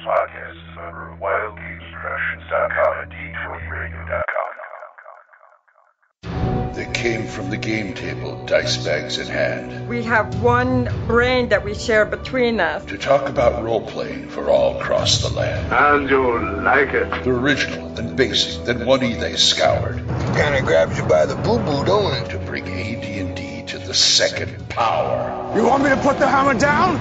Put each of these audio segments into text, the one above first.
podcast is a member of WildGamesProductions.com and D20Radio.com. They came from the game table, dice bags in hand. We have one brain that we share between us. To talk about role-playing for all across the land. And you'll like it. The original, then basic, then one they scoured. Kinda grabs you by the boo-boo, don't it? To bring AD&D to the second power. You want me to put the hammer down?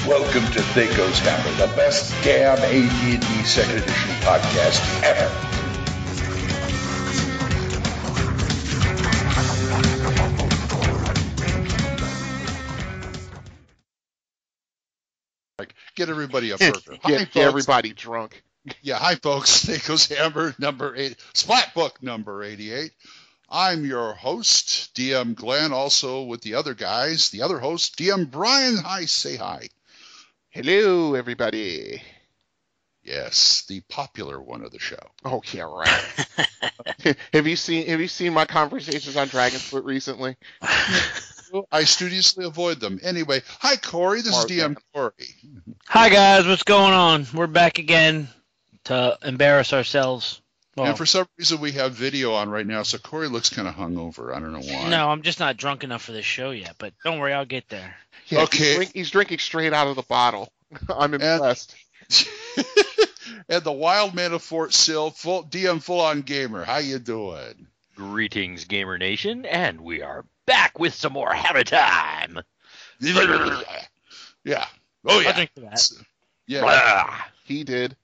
Welcome to THACO's Hammer, the best damn AD&D 2nd edition podcast ever. Get everybody a burger. Get everybody drunk. Yeah, hi folks. THACO's Hammer number 8, Splat Book number 88. I'm your host, DM Glen, also with the other guys, the other host, DM Brian. Hi, say hi. Hello, everybody. Yes, the popular one of the show. Oh yeah, right. Have you seen my conversations on Dragonfoot recently? I studiously avoid them. Anyway, hi Corey. This is DM Corey. Hi guys, what's going on? We're back again to embarrass ourselves. Well, and for some reason we have video on right now, so Corey looks kind of hungover. I don't know why. No, I'm just not drunk enough for this show yet, but don't worry, I'll get there. Yeah, okay. He's drinking straight out of the bottle. I'm impressed. And the wild man of Fort Sill, DM full-on gamer. How you doing? Greetings, Gamer Nation, and we are back with some more Hammer Time. Yeah. Oh, yeah. I'll drink for that. Yeah. Blah. He did.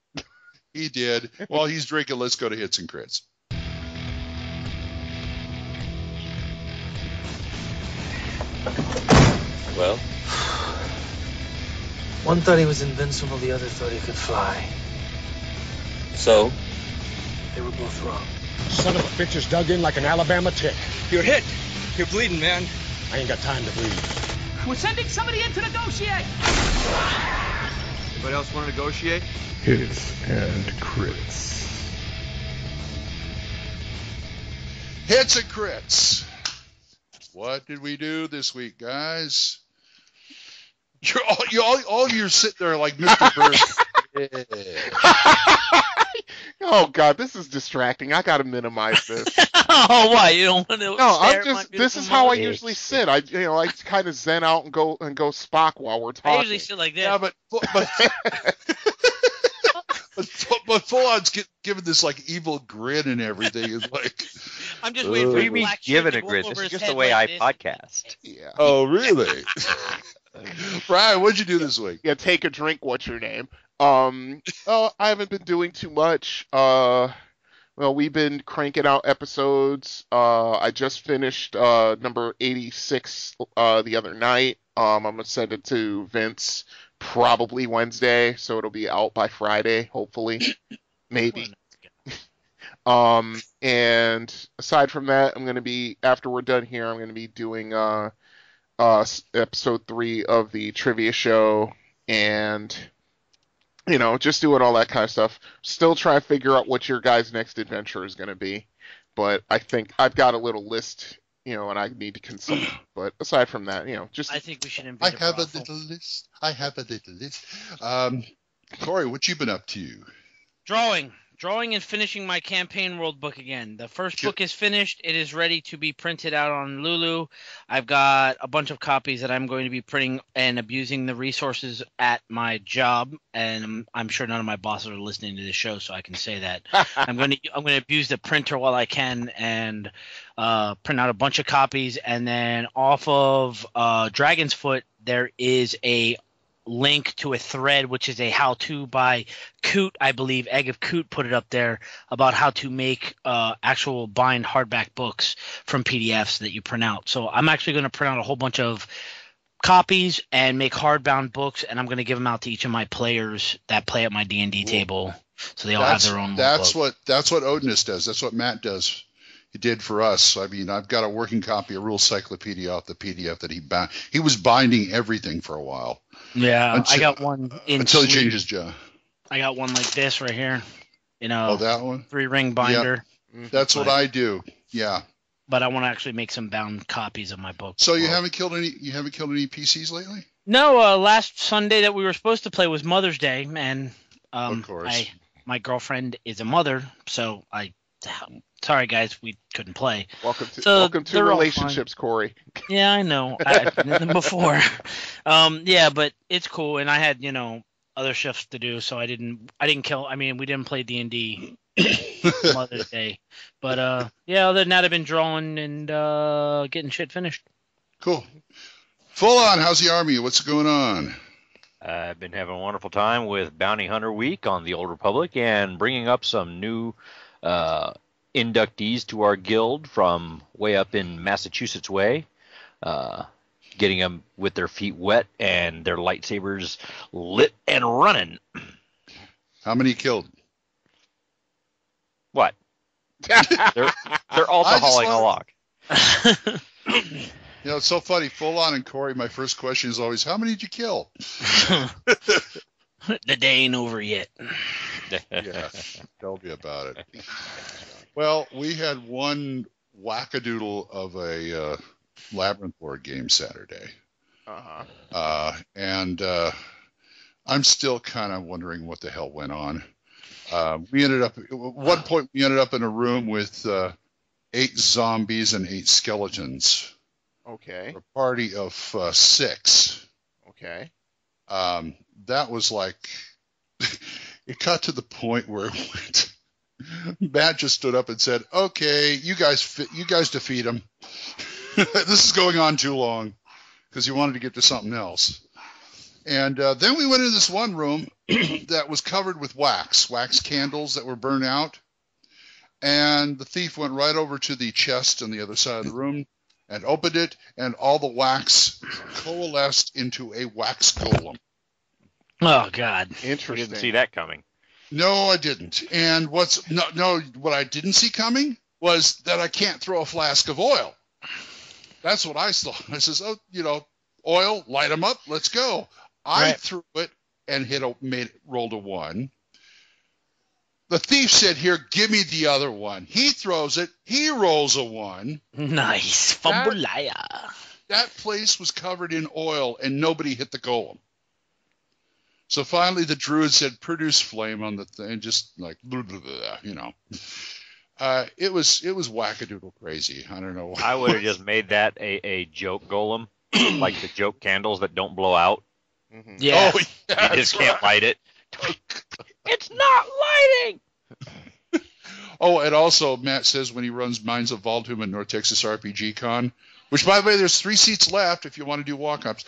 He did. While he's drinking, let's go to Hits and Crits. Well, one thought he was invincible, the other thought he could fly. so? They were both wrong. Son of a bitch is dug in like an Alabama tick. You're hit. You're bleeding, man. I ain't got time to bleed. We're sending somebody in to negotiate. Anybody else want to negotiate? Hits and Crits. Hits and Crits. What did we do this week, guys? All you're sitting there like Mr. Bird. Oh God, this is distracting. I gotta minimize this. Oh, why? You don't want to? No, I'm just. This is how I usually sit. I kind of zen out and go Spock while we're talking. I usually sit like this. Yeah, but full-on's giving this like evil grin and everything. Is like, I'm just waiting for you mean black giving shit a to go grid? over This is his just the head way like I this. Yeah. podcast. oh really? Brian, what'd you do this week? Yeah, take a drink. What's your name? I haven't been doing too much. Well, we've been cranking out episodes. I just finished number 86 the other night. I'm gonna send it to Vince probably Wednesday, so it'll be out by Friday, hopefully, maybe. And aside from that, after we're done here, I'm gonna be doing episode 3 of the trivia show, and just doing all that kind of stuff. Still trying to figure out what your guys' next adventure is going to be. But I think I've got a little list, and I need to consult. But aside from that, just... I think we should invite I have a little list. Corey, what you been up to? Drawing and finishing my campaign world book again. The first book is finished. It is ready to be printed out on Lulu. I've got a bunch of copies that I'm going to be printing and abusing the resources at my job. And I'm sure none of my bosses are listening to this show, so I can say that. I'm going to abuse the printer while I can and print out a bunch of copies. And then off of Dragon's Foot, there is a link to a thread, which is a how-to by Coot, I believe. Egg of Coot put it up there about how to make actual bind hardback books from PDFs that you print out. So I'm actually going to print out a whole bunch of copies and make hardbound books, and I'm going to give them out to each of my players that play at my D&D table, so they all have their own. That's what Odinist does. That's what Matt does. He did for us. I mean, I've got a working copy of Rule Cyclopedia off the PDF that he bound. He was binding everything for a while. Yeah, I got one until he changed his job. I got one like this right here. Oh, that one? 3-ring binder. Yep. That's what I do. Yeah. but I want to actually make some bound copies of my book. So you haven't killed any PCs lately? No, last Sunday that we were supposed to play was Mother's Day, and of course. My girlfriend is a mother, so sorry guys, we couldn't play. Welcome to relationships, Corey. Yeah, I know. I've been in them before. Yeah, but it's cool, and I had other shifts to do, so I didn't kill. I mean, we didn't play D&D Mother's Day, but yeah. Other than that, I've been drawing and getting shit finished. Cool. Full on. How's the Army? What's going on? I've been having a wonderful time with Bounty Hunter Week on the Old Republic and bringing up some new inductees to our guild from way up in Massachusetts way, getting them with their feet wet and their lightsabers lit and running. How many killed? What? They're also hauling a log. It's so funny. Full on and Corey, my first question is always, how many did you kill? The day ain't over yet. Yeah, tell me about it. Well, we had one wackadoodle of a Labyrinth board game Saturday. And I'm still kind of wondering what the hell went on. We ended up, at one point, we ended up in a room with 8 zombies and 8 skeletons. Okay. For a party of 6. Okay. That was like, it got to the point where it went. Matt just stood up and said, "Okay, you guys defeat him. This is going on too long," because he wanted to get to something else. And then we went into this one room that was covered with wax candles that were burned out. And the thief went right over to the chest on the other side of the room and opened it, and all the wax coalesced into a wax golem. Oh, God. Interesting. You didn't see that coming. No, I didn't. And what I didn't see coming was that I can't throw a flask of oil. That's what I saw. I says, oil, light them up, let's go. I threw it and rolled a 1. The thief said, "Here, give me the other one." He throws it. He rolls a 1. Nice. Fumbalaya. That place was covered in oil, and nobody hit the golem. So finally, the druid said, "Produce flame on the thing," just like, blah, blah, blah, It was wackadoodle crazy. I don't know. I would have just made that a joke golem, like the joke candles that don't blow out. Mm-hmm. Yeah. Oh, yeah, you just can't light it. It's not lighting! Oh, and also, Matt says when he runs Mines of Voltum at North Texas RPG Con, which, by the way, there's 3 seats left if you want to do walk-ups,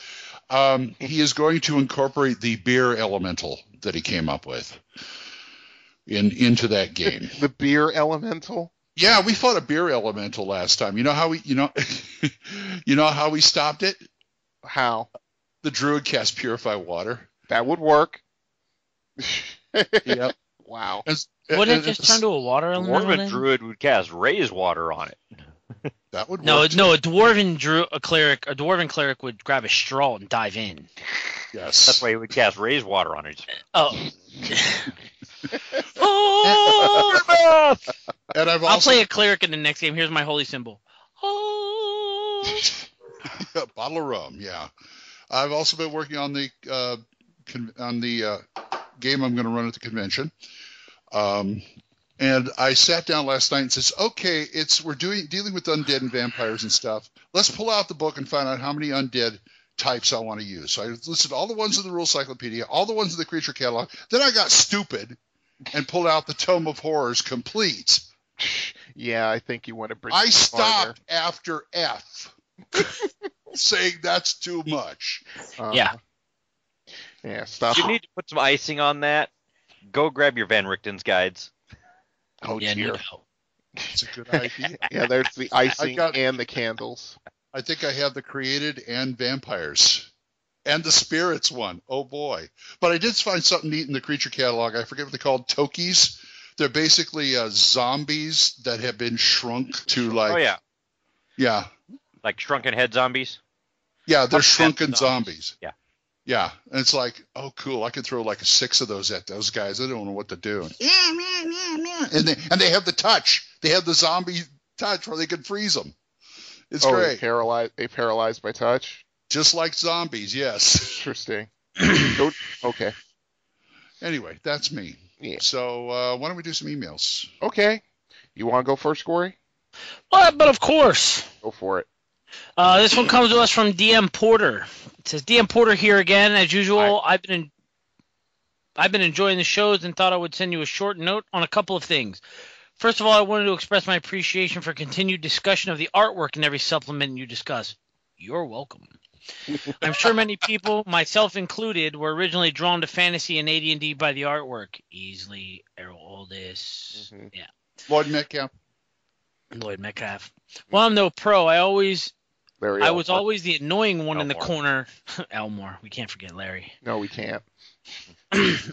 he is going to incorporate the beer elemental that he came up with into that game. The beer elemental? Yeah, we fought a beer elemental last time. You know how we how we stopped it? How? The druid cast Purify Water. That would work. Yep. Wow. Wouldn't it just turn to a water element? Dwarven druid would cast raise water on it. That would work. No, a dwarven cleric would grab a straw and dive in. Yes. That's why he would cast raise water on it. Oh. Oh! And I'll play a cleric in the next game. Here's my holy symbol. Oh. A bottle of rum, yeah. I've also been working on the game I'm going to run at the convention. And I sat down last night and says, "Okay, we're dealing with undead and vampires and stuff. Let's pull out the book and find out how many undead types I want to use." So I listed all the ones in the rule cyclopedia, all the ones in the creature catalog. Then I got stupid and pulled out the Tome of Horrors complete. Yeah, I think you want to bring. I stopped after F, saying that's too much. Yeah. Yeah, stop. You need to put some icing on that. Go grab your Van Richten's guides. Oh, yeah, dear. no. It's a good idea. Yeah, there's the icing and the candles. I think I have the created and vampires. And the spirits one. Oh, boy. But I did find something neat in the creature catalog. I forget what they're called. Tokies. They're basically zombies that have been shrunk to like... Oh, yeah. Yeah. Like shrunken head zombies? Yeah, they're shrunken zombies. Yeah. Yeah, and it's like, oh, cool. I could throw like 6 of those at those guys. They don't know what to do. And they have the touch. They have the zombie touch where they can freeze them. It's They great. paralyzed by touch? Just like zombies, yes. Interesting. Okay. Anyway, that's me. Yeah. So why don't we do some emails? Okay. You want to go first, Corey? But of course. Go for it. This one comes to us from DM Porter. It says, DM Porter here again. As usual, I've been enjoying the shows and thought I would send you a short note on a couple of things. First of all, I wanted to express my appreciation for continued discussion of the artwork in every supplement you discuss. You're welcome. I'm sure many people, myself included, were originally drawn to fantasy and AD&D by the artwork. Easily, Errol Aldis. Mm-hmm. Yeah. Lloyd Metcalf. Well, I'm no pro. I was Elmore. always the annoying one in the corner. Elmore. We can't forget Larry. No, we can't.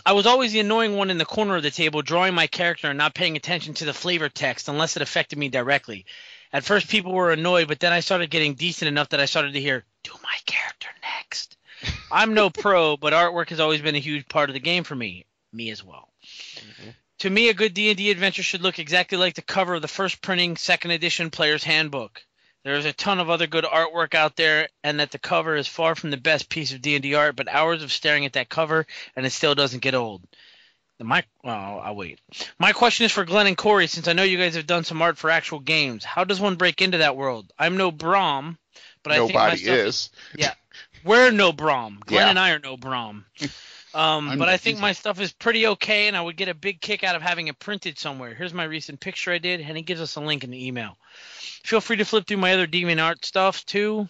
I was always the annoying one in the corner of the table, drawing my character and not paying attention to the flavor text unless it affected me directly. At first, people were annoyed, but then I started getting decent enough that I started to hear, do my character next. I'm no pro, but artwork has always been a huge part of the game for me. Me as well. Mm-hmm. To me, a good D&D adventure should look exactly like the cover of the first printing, second edition Player's Handbook. There is a ton of other good artwork out there, and that the cover is far from the best piece of D&D art, but hours of staring at that cover, and it still doesn't get old. I'll wait. My question is for Glenn and Corey, since I know you guys have done some art for actual games. How does one break into that world? I'm no Brahm, but I think my stuff is. Yeah, we're no Brahm. Glenn Yeah. and I are no Brahm. But I think my stuff is pretty okay, and I would get a big kick out of having it printed somewhere. Here's my recent picture I did, and he gives us a link in the email. Feel free to flip through my other Demon Art stuff, too.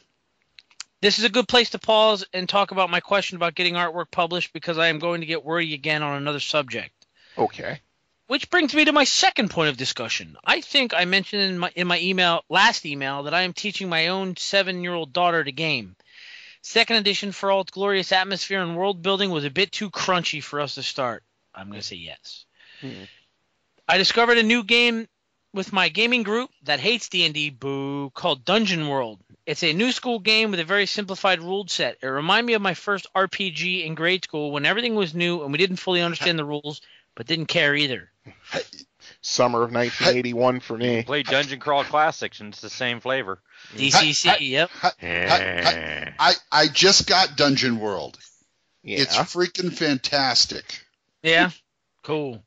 This is a good place to pause and talk about my question about getting artwork published, because I am going to get wordy again on another subject. Okay. Which brings me to my second point of discussion. I think I mentioned in my last email that I am teaching my own 7-year-old daughter to game. Second edition, for all its glorious atmosphere and world building, was a bit too crunchy for us to start. I'm going to say yes. I discovered a new game with my gaming group that hates D&D, boo, called Dungeon World. It's a new school game with a very simplified ruled set. It reminded me of my first RPG in grade school when everything was new and we didn't fully understand the rules, but didn't care either. Summer of 1981 for me. Play Dungeon Crawl Classics, and it's the same flavor. DCC, yep. I just got Dungeon World. Yeah. It's freaking fantastic. Yeah, cool.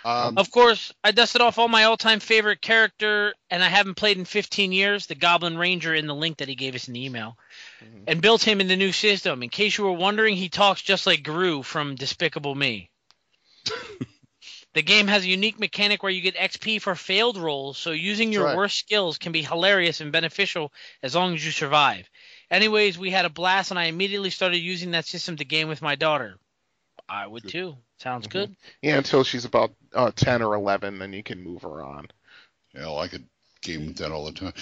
Of course, I dusted off all my all-time favorite character, and I haven't played in 15 years, the Goblin Ranger, in the link that he gave us in the email, and built him in the new system. In case you were wondering, he talks just like Gru from Despicable Me. The game has a unique mechanic where you get XP for failed rolls, so using your worst skills can be hilarious and beneficial as long as you survive. Anyways, we had a blast, and I immediately started using that system to game with my daughter. I would too. Sounds good. Yeah, until she's about 10 or 11, then you can move her on. Yeah, well, I could game with that all the time.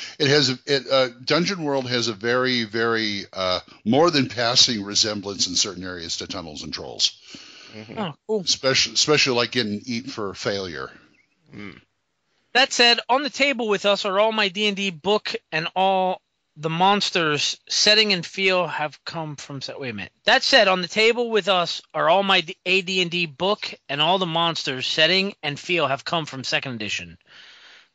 Dungeon World has a very, very more than passing resemblance in certain areas to Tunnels and Trolls. Oh, cool. Especially like in Eat for Failure. That said, on the table with us are all my D&D book and all the monsters setting and feel have come from... Wait a minute. That said, on the table with us are all my AD&D book and all the monsters setting and feel have come from 2nd edition.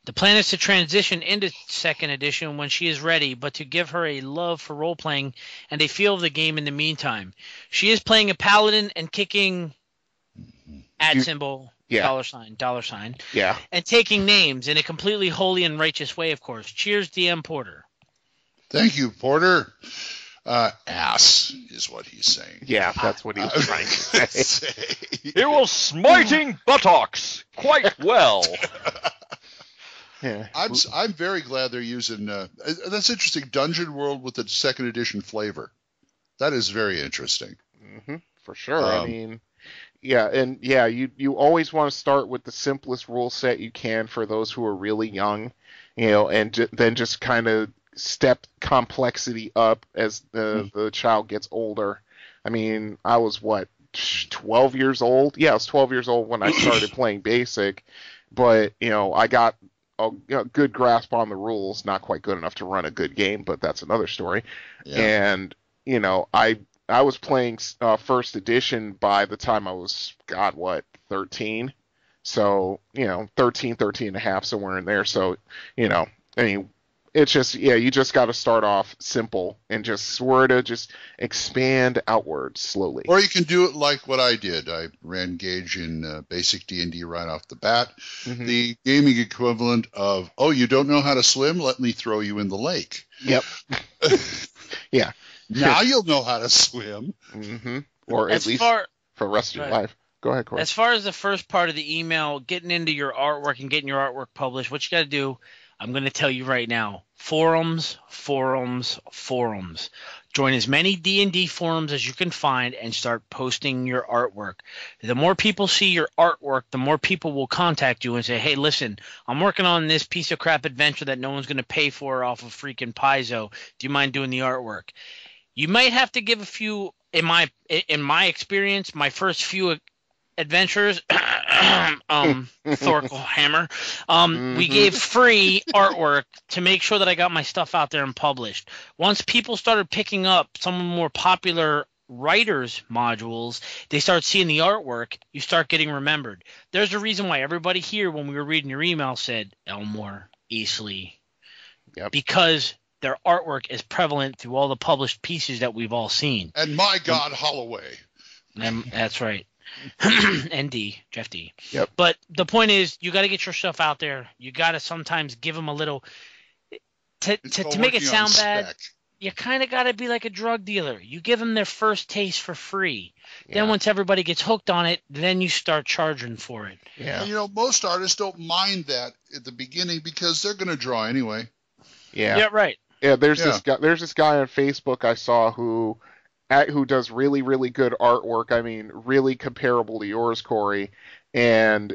The plan is to transition into 2nd edition when she is ready, but to give her a love for role-playing and a feel of the game in the meantime. She is playing a paladin and kicking $, yeah, and taking names in a completely holy and righteous way, of course. Cheers, DM Porter. Thank you, Porter. Ass is what he's saying. Yeah, that's what he was trying to say. It was smiting buttocks quite well. Yeah. I'm very glad they're using that's interesting. Dungeon World with the 2nd edition flavor. That is very interesting. For sure. I mean, yeah, and yeah, you always want to start with the simplest rule set you can for those who are really young, and then just kind of step complexity up as the child gets older. I mean, I was 12 years old? Yeah, I was 12 years old when I started playing Basic, but I got a good grasp on the rules, not quite good enough to run a good game, but that's another story. Yeah. And I was playing 1st edition by the time I was 13. So 13 and a half, somewhere in there. So I mean, it's just, you just got to start off simple and just sort of just expand outwards slowly. Or you can do it like what I did. I ran Gage in basic D&D right off the bat. Mm-hmm. The gaming equivalent of, oh, you don't know how to swim? Let me throw you in the lake. Yep. Yeah. Now you'll know how to swim. Mm-hmm. Or at As least far- for the rest of your life. Go ahead, Corey. As far as the first part of the email, getting into your artwork and getting your artwork published, what you got to do, I'm going to tell you right now. Forums, forums, forums. Join as many D&D forums as you can find and start posting your artwork. The more people see your artwork, the more people will contact you and say, hey, listen, I'm working on this piece of crap adventure that no one's going to pay for off of freaking Paizo. Do you mind doing the artwork? You might have to give a few, in my experience, my first few adventures, Thorkel Hammer, we gave free artwork to make sure that I got my stuff out there and published. Once people started picking up some of the more popular writers modules, they start seeing the artwork, you start getting remembered. There's a reason why everybody here, when we were reading your email, said Elmore, Easley. Yep. Because their artwork is prevalent through all the published pieces that we've all seen. And my God, Holloway. That's right. ND, Jeff D. Yep. But the point is, you got to get your stuff out there. You got to sometimes give them a little to make it sound bad. You kind of got to be like a drug dealer. You give them their first taste for free. Yeah. Then once everybody gets hooked on it, then you start charging for it. Yeah. And, most artists don't mind that at the beginning because they're going to draw anyway. Yeah. Yeah, right. Yeah, there's this guy on Facebook I saw who does really, really good artwork. I mean, really comparable to yours, Corey. And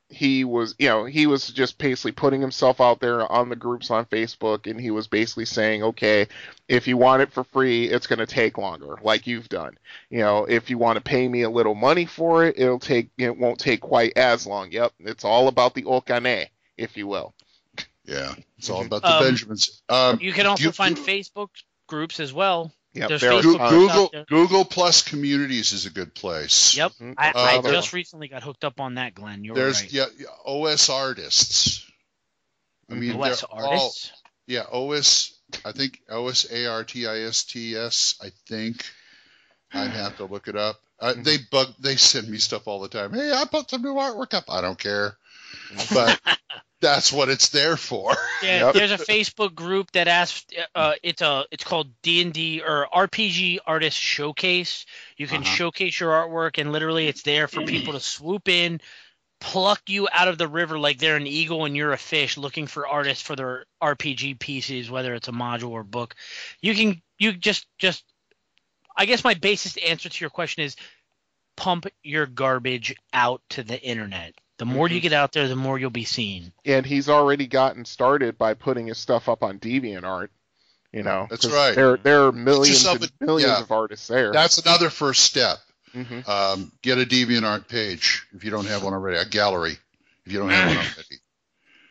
he was just basically putting himself out there on the groups on Facebook, and he was basically saying, okay, if you want it for free, it's going to take longer, like you've done. If you want to pay me a little money for it, it won't take quite as long. Yep, it's all about the okane, if you will. Yeah, it's all about the Benjamins. You can also find Facebook groups as well. Yep, Google Plus Communities is a good place. Yep, I just recently got hooked up on that, Glenn. There's right. OS artists. I mean, OS artists. OS. I think OS ARTISTS. I think I'd have to look it up. They send me stuff all the time. Hey, I put some new artwork up. I don't care, but that's what it's there for. Yeah, there's a Facebook group that asks. It's called D&D or RPG Artist Showcase. You can showcase your artwork, and literally, it's there for people to swoop in, pluck you out of the river like they're an eagle and you're a fish, looking for artists for their RPG pieces, whether it's a module or book. You just. I guess my basest answer to your question is pump your garbage out to the internet. The more you get out there, the more you'll be seen. And he's already gotten started by putting his stuff up on DeviantArt. That's right. There are millions and millions of artists there. That's another first step. Mm-hmm. Get a DeviantArt page if you don't have one already. A gallery if you don't have one already.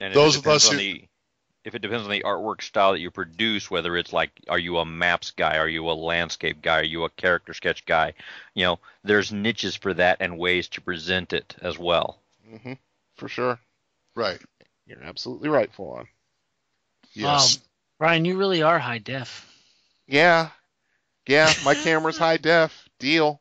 And those of us if it depends on the artwork style that you produce, whether it's like, are you a maps guy? Are you a landscape guy? Are you a character sketch guy? There's niches for that and ways to present it as well. Mm-hmm. For sure. Right. You're absolutely right, Full-On. Yes. Brian, you really are high def. Yeah. Yeah, my camera's high def. Deal.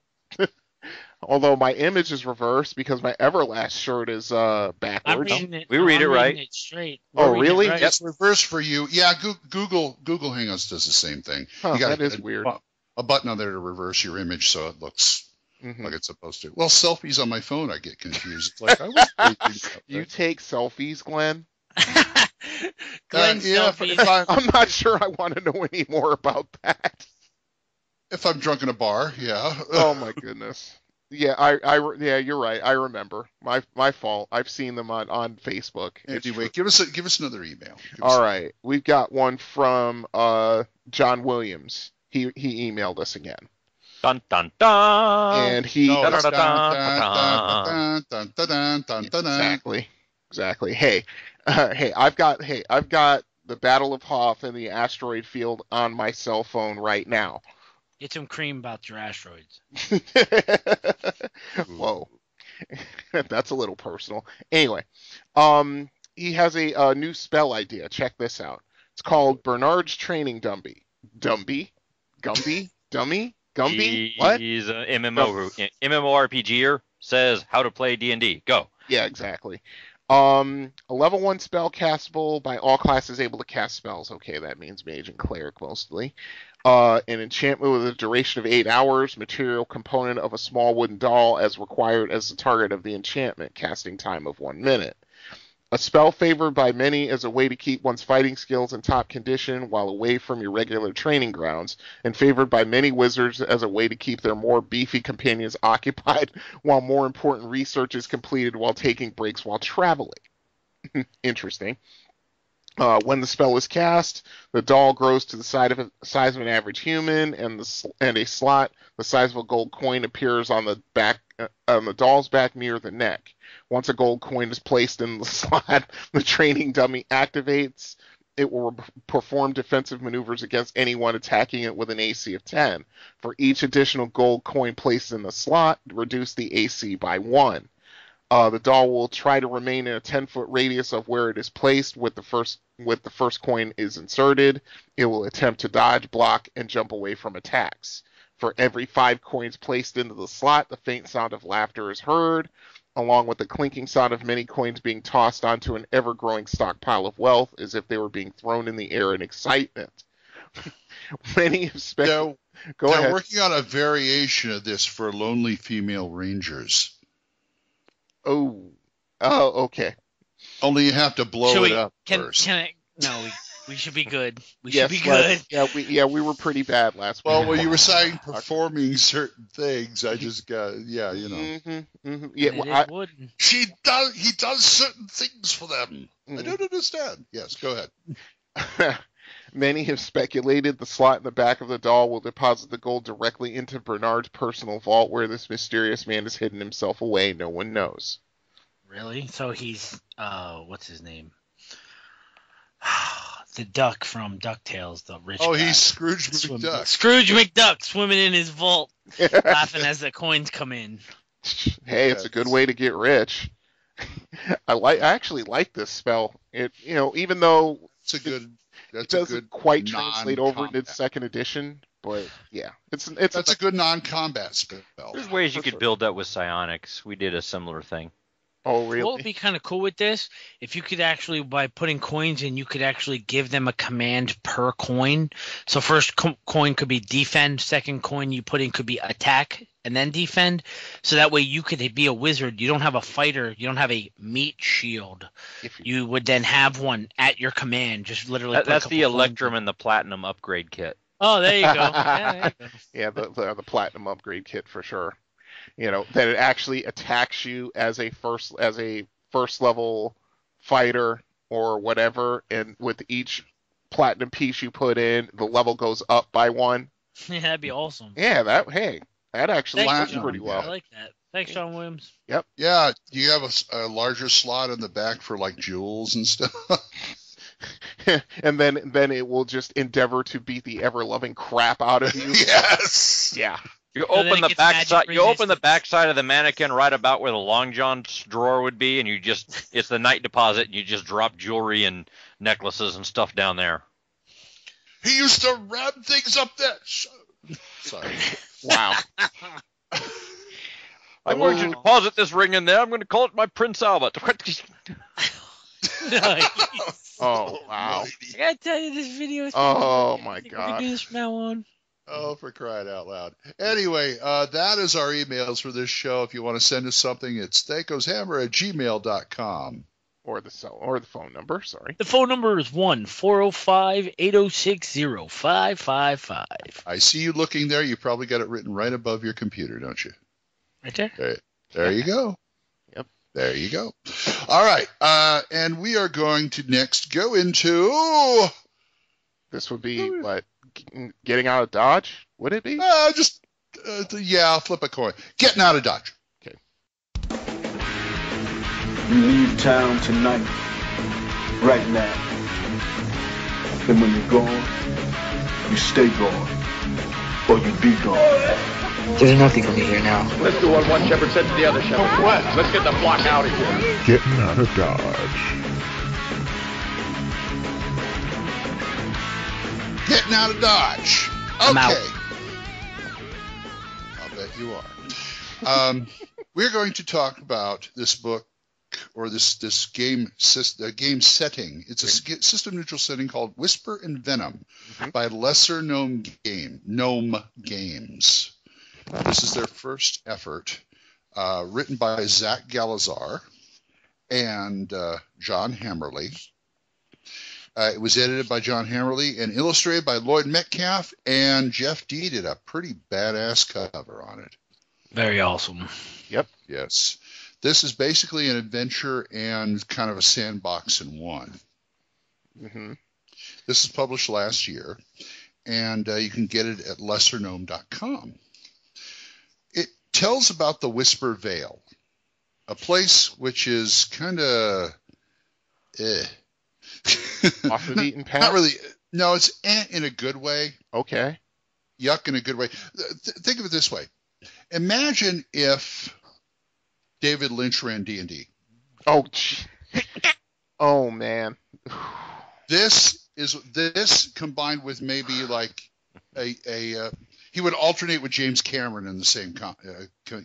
Although my image is reversed because my Everlast shirt is backwards. We read it right. It straight. Really? Right. It's reversed for you. Yeah, Google Hangouts does the same thing. Huh, that is weird. A button on there to reverse your image so it looks like it's supposed to. Well, selfies on my phone, I get confused. It's like, I was You take selfies, Glenn? selfies. I'm not sure I want to know any more about that. If I'm drunk in a bar, yeah. Oh my goodness. Yeah, yeah, you're right. I remember. My fault. I've seen them on Facebook. Anyway, give us another email. All right. We've got one from John Williams. He emailed us again. Dun dun dun. And he Exactly. Hey, I've got the Battle of Hoth and the asteroid field on my cell phone right now. Get some cream about your asteroids. Whoa. That's a little personal. Anyway, he has a new spell idea. Check this out. It's called Bernard's Training Dummy. Dummy? Gumby? Dummy? Gumby? What? He's an MMORPGer. Says how to play D&D. Go. Yeah, exactly. A level 1 spell castable by all classes able to cast spells. Okay, that means mage and cleric mostly. An enchantment with a duration of 8 hours. Material component of a small wooden doll as required as the target of the enchantment. Casting time of 1 minute. A spell favored by many as a way to keep one's fighting skills in top condition while away from your regular training grounds, and favored by many wizards as a way to keep their more beefy companions occupied while more important research is completed while taking breaks while traveling. Interesting. When the spell is cast, the doll grows to the size of an average human, and a slot the size of a gold coin appears on the back on the doll's back near the neck. Once a gold coin is placed in the slot, the training dummy activates. It will perform defensive maneuvers against anyone attacking it with an AC of 10. For each additional gold coin placed in the slot, reduce the AC by 1. The doll will try to remain in a 10-foot radius of where it is placed with the first coin is inserted. It will attempt to dodge, block, and jump away from attacks. For every 5 coins placed into the slot, the faint sound of laughter is heard, along with the clinking sound of many coins being tossed onto an ever-growing stockpile of wealth as if they were being thrown in the air in excitement. Many expect... Go ahead. They're working on a variation of this for lonely female rangers. Oh, okay. Only you have to blow it up first. We should be good. We should be good. We were pretty bad last week. Well, when you were saying performing certain things, I just got, Yeah, he does certain things for them. I don't understand. Yes, go ahead. Many have speculated the slot in the back of the doll will deposit the gold directly into Bernard's personal vault where this mysterious man has hidden himself away. No one knows. Really? So he's, what's his name? The duck from DuckTales, the rich guy. He's Scrooge McDuck. Scrooge McDuck swimming in his vault, laughing as the coins come in. Hey, it's a good way to get rich. I actually like this spell. It, even though it doesn't quite translate over into second edition, but yeah, that's a good non-combat spell. There's ways you could build that with psionics. We did a similar thing. Oh, really? What would be kind of cool with this, if you could actually, by putting coins in, you could actually give them a command per coin. So first coin could be defend, second coin you put in could be attack, and then defend. So that way you could be a wizard. You don't have a fighter. You don't have a meat shield. You would then have one at your command. Just literally That's the Electrum and the Platinum upgrade kit. Oh, there you go. Yeah, yeah, the Platinum upgrade kit for sure. That it actually attacks you as a first level fighter or whatever, and with each platinum piece you put in, the level goes up by 1. Yeah, that'd be awesome. Yeah, that actually works pretty well. I like that. Thanks, Sean Williams. Yep. Yeah, you have a larger slot in the back for like jewels and stuff. And then it will just endeavor to beat the ever-loving crap out of you. Yes. Yeah. You open the backside. You open the backside of the mannequin right about where the long john's drawer would be, and it's the night deposit. And you just drop jewelry and necklaces and stuff down there. He used to wrap things up there. Sorry. Wow. I'm going to deposit this ring in there. I'm going to call it my Prince Albert. Oh wow! I gotta tell you, this video is. Oh my god! We can do this from now on. Oh, for crying out loud. Anyway, that is our emails for this show. If you want to send us something, it's thacoshammer@gmail.com. Or the phone number, sorry. The phone number is 1-405-806-0555. I see you looking there. You probably got it written right above your computer, don't you? Right there. There you go. Yep. There you go. All right. And we are going to next go into... This would be, what, getting out of Dodge? Would it be? Flip a coin. Getting out of Dodge. Okay. You leave town tonight, right now. And when you're gone, you stay gone, or you be gone. There's nothing for me here now. Let's do what one shepherd said to the other shepherd. West. Let's get the flock out of here. Getting out of Dodge. Getting out of Dodge. I'm out. Okay. I'll bet you are. We're going to talk about this book, or this game setting. It's a system-neutral setting called Whisper and Venom by Lesser Gnome Games. This is their first effort, written by Zach Galazar and John Hammerly. It was edited by John Hammerly and illustrated by Lloyd Metcalf, and Jeff D did a pretty badass cover on it. Very awesome. Yep. Yes. This is basically an adventure and kind of a sandbox in one. Mm-hmm. This was published last year, and you can get it at lessergnome.com. It tells about the Whisper Vale, a place which is kind of off the beaten path? Not really. No, it's in a good way. Okay. Yuck in a good way. Think of it this way. Imagine if David Lynch ran D&D. Oh, oh man. This combined with maybe like a he would alternate with James Cameron in the same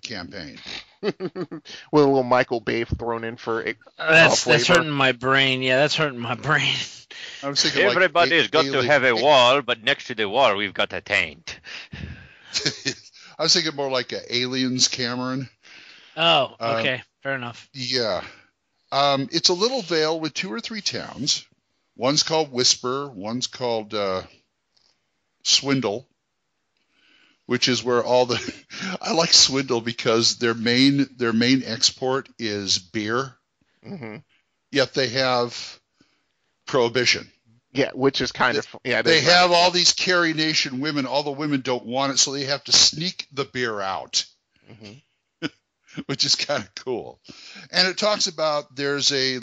campaign. With a little Michael Bay thrown in for that's hurting my brain. Yeah, that's hurting my brain. I was thinking everybody's got to have a wall, but next to the wall we've got a taint. I was thinking more like Aliens Cameron. Oh, okay. Fair enough. Yeah. It's a little vale with 2 or 3 towns. One's called Whisper. One's called Swindle, which is where all the I like Swindle because their main export is beer. Mm-hmm. Yet they have prohibition. Yeah, which is kind of they have all these Carrie Nation women. All the women don't want it, so they have to sneak the beer out, which is kind of cool. And it talks about there's a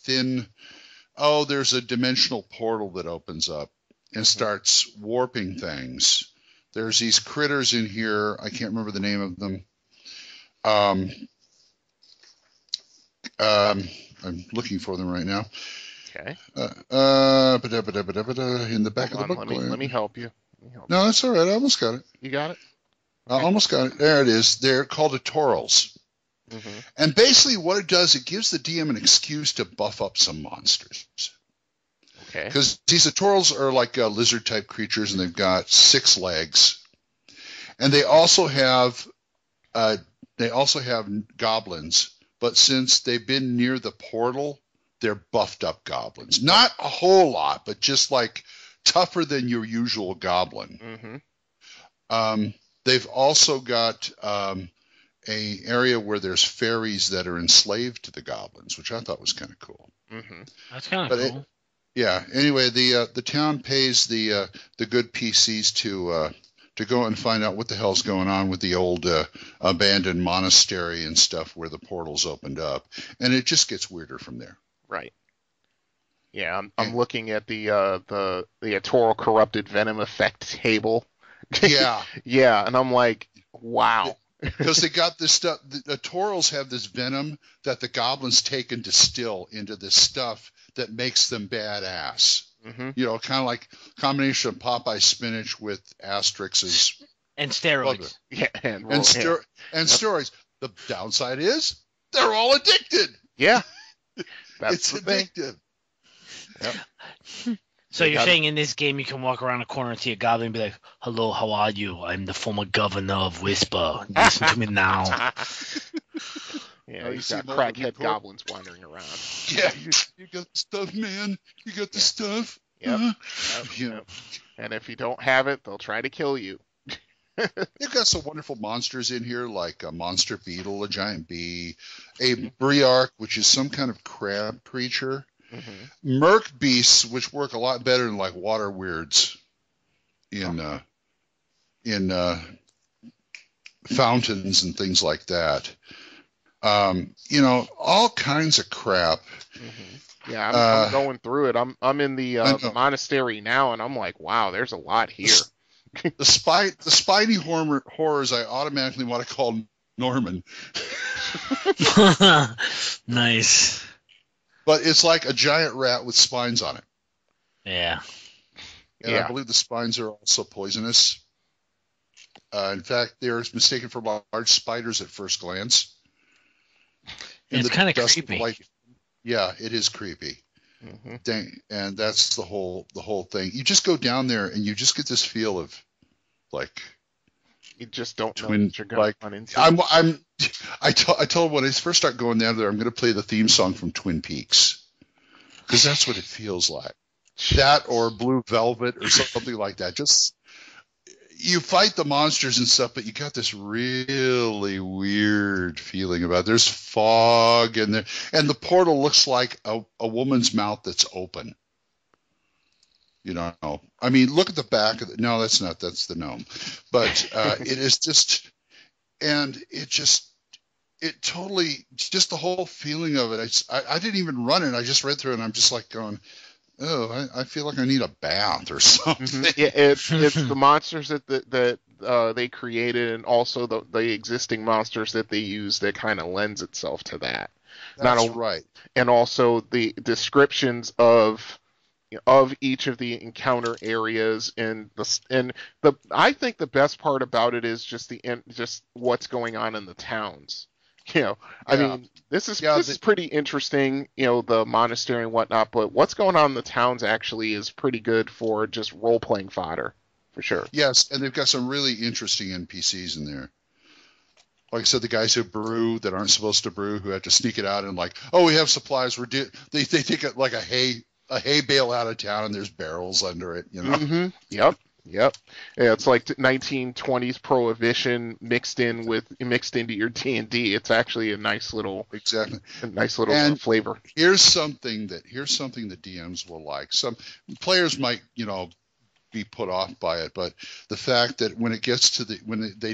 thin there's a dimensional portal that opens up and starts warping things. There's these critters in here. I can't remember the name of them. I'm looking for them right now. Okay. In the back of the book. Let me help you. No, that's all right. I almost got it. You got it? Okay. I almost got it. There it is. They're called Atorals. Mm-hmm. And basically what it does, it gives the DM an excuse to buff up some monsters. Okay. Because these Atorals are like lizard-type creatures, and they've got 6 legs. And they also have goblins, but since they've been near the portal, they're buffed up goblins. Not a whole lot, but just like tougher than your usual goblin. Mm-hmm. They've also got a area where there's fairies that are enslaved to the goblins, which I thought was kind of cool. Mm-hmm. That's kind of cool. Anyway, the town pays the good PCs to go and find out what the hell's going on with the old abandoned monastery and stuff where the portals opened up, and it just gets weirder from there. Right. Yeah, I'm looking at the Atoral corrupted venom effect table. Yeah. Yeah, and I'm like, wow. Because they got this stuff. The Atorals have this venom that the goblins take and distill into this stuff that makes them badass. Mm-hmm. You know, kind of like a combination of Popeye spinach with Asterix's and steroids. Yeah, and steroids. The downside is they're all addicted. Yeah, it's addictive. Yep. So you're saying in this game you can walk around a corner and see a goblin and be like, "Hello, how are you? I'm the former governor of Whisper. Listen to me now." Yeah, you got crackhead goblins wandering around. Yeah, you got the stuff, man. You got the stuff. Yep. Yep. And if you don't have it, they'll try to kill you. You've got some wonderful monsters in here, like a monster beetle, a giant bee, a briarch, which is some kind of crab creature, merc beasts, which work a lot better than like water weirds in fountains and things like that. All kinds of crap. Yeah, I'm going through it. I'm in the monastery now, and I'm like, wow, there's a lot here. The spiny horrors I automatically want to call Norman. Nice. But it's like a giant rat with spines on it. Yeah. And I believe the spines are also poisonous. In fact, they're mistaken for large spiders at first glance. It's kind of creepy. Yeah, it is creepy. Mm-hmm. And that's the whole thing. You just go down there and you just get this feel of like you just don't know what you're going to run into. I told when I first start going down there, I'm going to play the theme song from Twin Peaks because that's what it feels like. That or Blue Velvet or something like that. Just you fight the monsters and stuff, but you got this really weird feeling about it. There's fog in there, and the portal looks like a woman's mouth that's open. You know, I mean, look at the back of it. No, that's not. That's the gnome. But it is just, and it totally, just the whole feeling of it. I didn't even run it. I just read through it, and I'm just like going, oh, I feel like I need a bath or something. Mm-hmm. Yeah, it's the monsters that they created, and also the existing monsters that they use that kind of lends itself to that. That's right. And also the descriptions of each of the encounter areas, I think the best part about it is just what's going on in the towns. I mean, this is pretty interesting, the monastery and whatnot, but what's going on in the towns actually is pretty good for just role-playing fodder, for sure. Yes, and they've got some really interesting NPCs in there. Like I said, the guys who brew that aren't supposed to brew, who have to sneak it out and like, oh, we have supplies. They take it like a hay bale out of town and there's barrels under it, Mm-hmm. Yep. Yeah, it's like 1920s prohibition mixed into your D&D. It's actually a nice little flavor. Here's something that DMs will like. Some players might, be put off by it, but the fact that when it gets to when they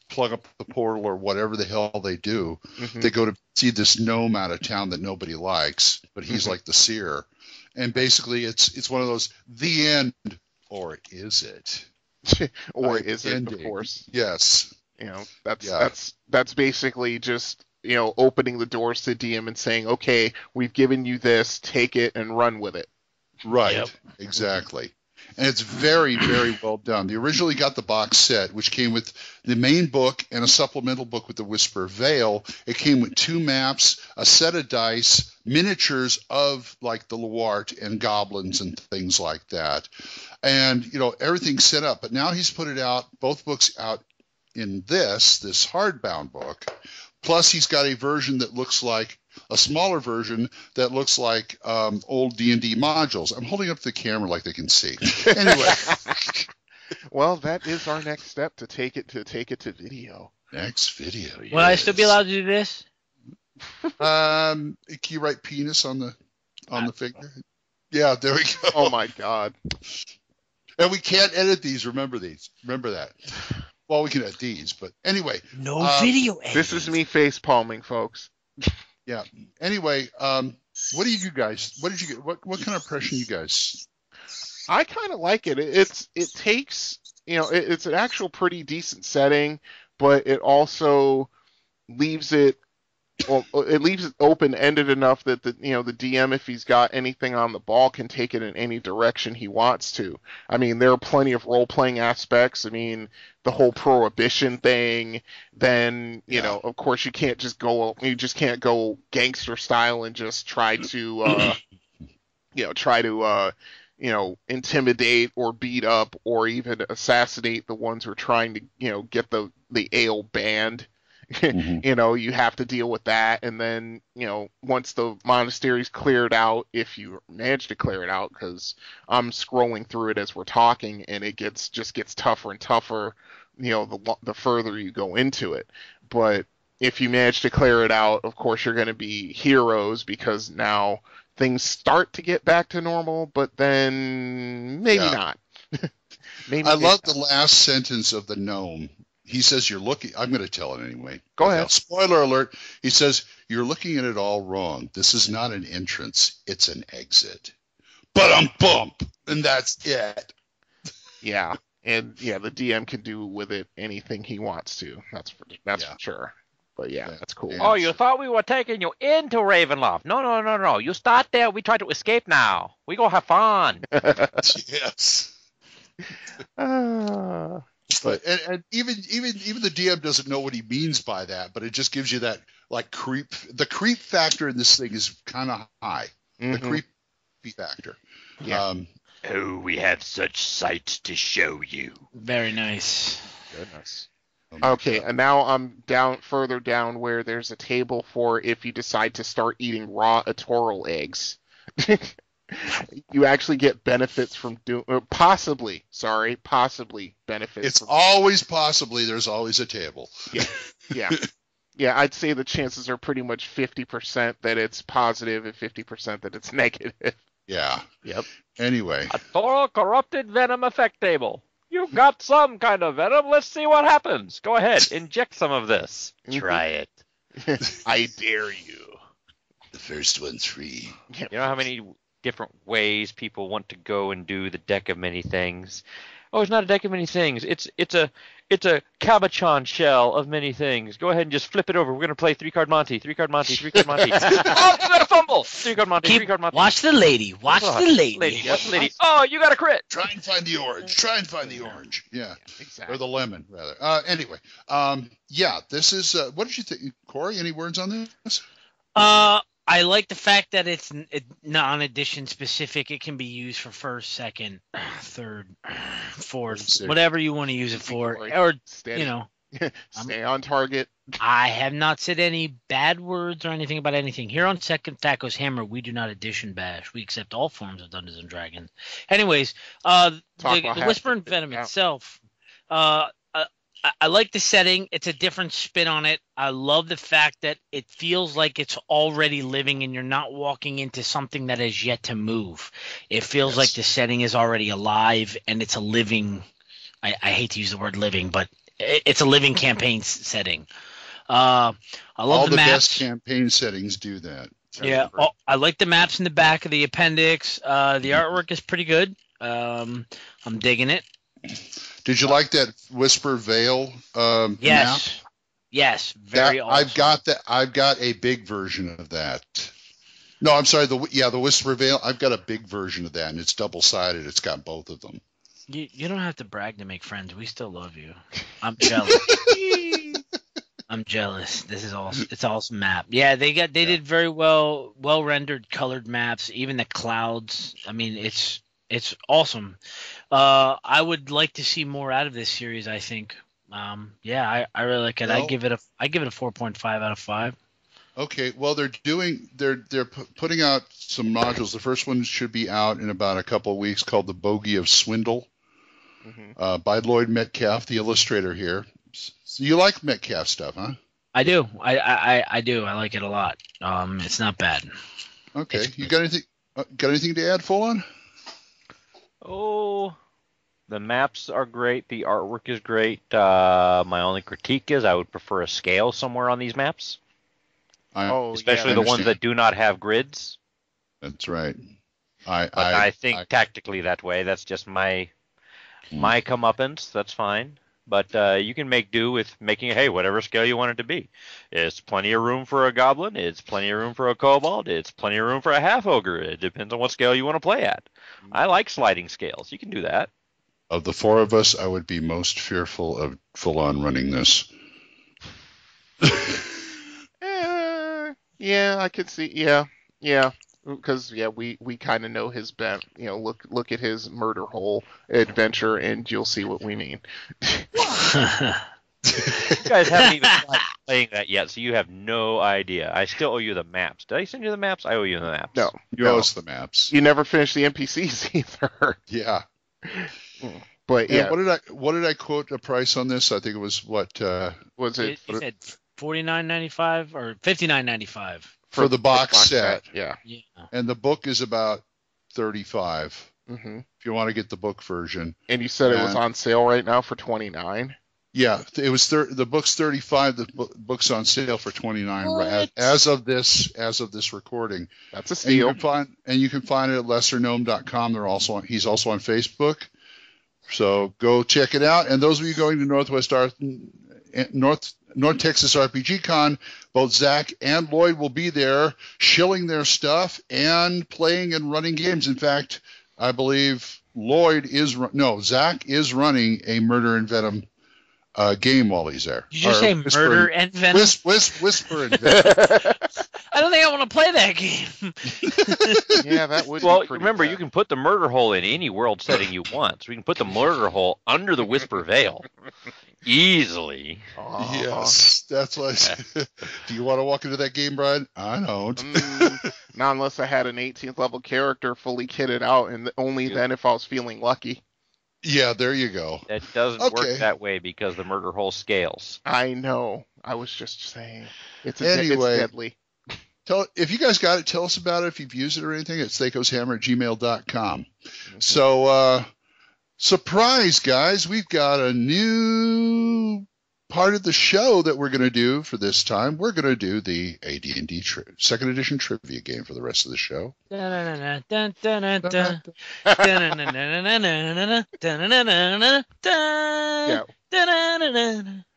plug up the portal or whatever the hell they do, they go to see this gnome out of town that nobody likes, but he's like the seer. And basically, it's one of those, the end, or is it? Or is it, of course. Yes. That's basically just, opening the doors to DM and saying, okay, we've given you this, take it and run with it. Right, yep. Exactly. And it's very, very well done. They originally got the box set, which came with the main book and a supplemental book with the Whisper Veil. It came with 2 maps, a set of dice, miniatures of like the Luart and goblins and things like that. And, everything's set up. But now he's put it out, both books out in this hardbound book. Plus he's got a version that looks like a smaller version that looks like old D&D modules. I'm holding up the camera like they can see. Anyway. Well, that is our next step to take it to video. Next video. Yes. Will I still be allowed to do this? Can you write penis on the figure? Yeah, there we go. Oh my God. And we can't edit these. Remember that. Well, we can edit these, but anyway. No video editing. This is me face palming, folks. Yeah. Anyway, what do you guys? What did you get? What kind of impression you guys? I kind of like it. It takes, it's an actual pretty decent setting, but it also leaves it open-ended enough that the DM, if he's got anything on the ball, can take it in any direction he wants to. I mean, there are plenty of role-playing aspects. I mean, the whole prohibition thing. Then, of course, you just can't go gangster style and just try to, intimidate or beat up or even assassinate the ones who are trying to, get the ale banned. Mm-hmm. You have to deal with that, and then once the monastery's cleared out, if you manage to clear it out, because I'm scrolling through it as we're talking, and it gets tougher and tougher, the further you go into it. But if you manage to clear it out, of course you're going to be heroes, because now things start to get back to normal, but then maybe not. I love the last sentence of the gnome. He says, you're looking, I'm going to tell it anyway. Go ahead. Spoiler alert. He says, you're looking at it all wrong. This is not an entrance. It's an exit. Bump. And that's it. Yeah. And the DM can do with it anything he wants to. That's for sure. But yeah, that's cool. Oh, you thought we were taking you into Ravenloft? No. You start there. We try to escape now. We go have fun. Yes. But and even the DM doesn't know what he means by that, but it just gives you that like creep. The creep factor in this thing is kind of high. The creepy factor. Yeah. Oh, we have such sights to show you. Very nice. Goodness. Okay, and now I'm further down where there's a table for if you decide to start eating raw Atoral eggs. You actually get benefits from possibly benefits. It's always possibly. There's always a table. Yeah. I'd say the chances are pretty much 50% that it's positive and 50% that it's negative. Yeah. Yep. Anyway. Atoral corrupted venom effect table. You've got some kind of venom. Let's see what happens. Go ahead, inject some of this. Try it. I dare you. The first one's free. You know how many different ways people want to go and do the deck of many things? Oh, it's not a deck of many things. It's a cabochon shell of many things. Go ahead and just flip it over. We're going to play 3-card Monty. Oh, you got a fumble. 3-card Monty. 3-card Monty. Watch the lady. Watch the lady. Oh, you got a crit. Try and find the orange. Yeah. Exactly. Or the lemon, rather. Anyway. This is, what did you think? Corey, any words on this? I like the fact that it's non-edition specific. It can be used for first, second, third, fourth, whatever you want to use it for. Or, stay on target. I have not said any bad words or anything about anything. Here on Second THACO's Hammer, we do not edition bash. We accept all forms of Dungeons & Dragons. Anyways, the Whisper and Venom itself, I like the setting. It's a different spin on it. I love the fact that it feels like it's already living and you're not walking into something that is yet to move. It feels like the setting is already alive and it's a living – I hate to use the word living, but it's a living campaign setting. I love all the the maps. best campaign settings do that. I like the maps in the back of the appendix. The artwork is pretty good. I'm digging it. Did you like that Whisper Veil map? Yes, very awesome. I've got a big version of that. No, I'm sorry. The Whisper Veil. I've got a big version of that, and it's double-sided. It's got both of them. You don't have to brag to make friends. We still love you. I'm jealous. I'm jealous. This is awesome. It's awesome map. Yeah, they did very well rendered colored maps. Even the clouds. I mean, it's awesome. I would like to see more out of this series. I think. I really like it. Well, I give it a 4.5 out of 5. Okay. Well, they're putting out some modules. The first one should be out in about a couple of weeks, called The Bogey of Swindle, by Lloyd Metcalf, the illustrator here. So you like Metcalf stuff, huh? I do. I do. I like it a lot. It's not bad. Okay. You got anything to add, Full On? Oh, the maps are great. The artwork is great. My only critique is I would prefer a scale somewhere on these maps. Especially the ones that do not have grids. That's right. I think tactically that way. That's just my comeuppance. That's fine. But you can make do with making whatever scale you want it to be. It's plenty of room for a goblin. It's plenty of room for a kobold. It's plenty of room for a half ogre. It depends on what scale you want to play at. I like sliding scales. You can do that. Of the four of us, I would be most fearful of Full On running this. Yeah, I could see. Yeah. Because we kind of know his bent. Look at his murder hole adventure, and you'll see what we mean. You guys haven't even started playing that yet, so you have no idea. I still owe you the maps. Did I send you the maps? I owe you the maps. No, you owe us the maps. You never finished the NPCs either. Yeah. But yeah. What did I quote a price on this? I think it was what was it? You said $49.95 or $59.95 for the box set. Yeah. And the book is about $35. Mm-hmm. If you want to get the book version. And you said it was on sale right now for $29. Yeah, it was the book's $35. The book's on sale for $29 as of this recording. That's a steal. And you can find it at lessergnome.com. He's also on Facebook. So go check it out. And those of you going to North Texas RPG Con. Both Zach and Lloyd will be there, shilling their stuff and playing and running games. In fact, I believe Zach is running a Murder and Venom game while he's there. Did you say Murder and Venom? Whisper and Venom. I don't think I want to play that game. Yeah, that would. Well, be pretty remember, bad. you can put the murder hole in any world setting you want. So we can put the murder hole under the Whisper Veil easily. Yes, that's what I said. Do you want to walk into that game, Brian? I don't. Not unless I had an 18th level character fully kitted out, and only then if I was feeling lucky. Yeah, there you go. That doesn't work that way because the murder hole scales. I know. I was just saying. It's Anyway. deadly. If you guys got it, tell us about it. If you've used it or anything, it's thacoshammer@gmail.com. So, surprise, guys, we've got a new part of the show that we're going to do for this time. We're going to do the AD&D second edition trivia game for the rest of the show.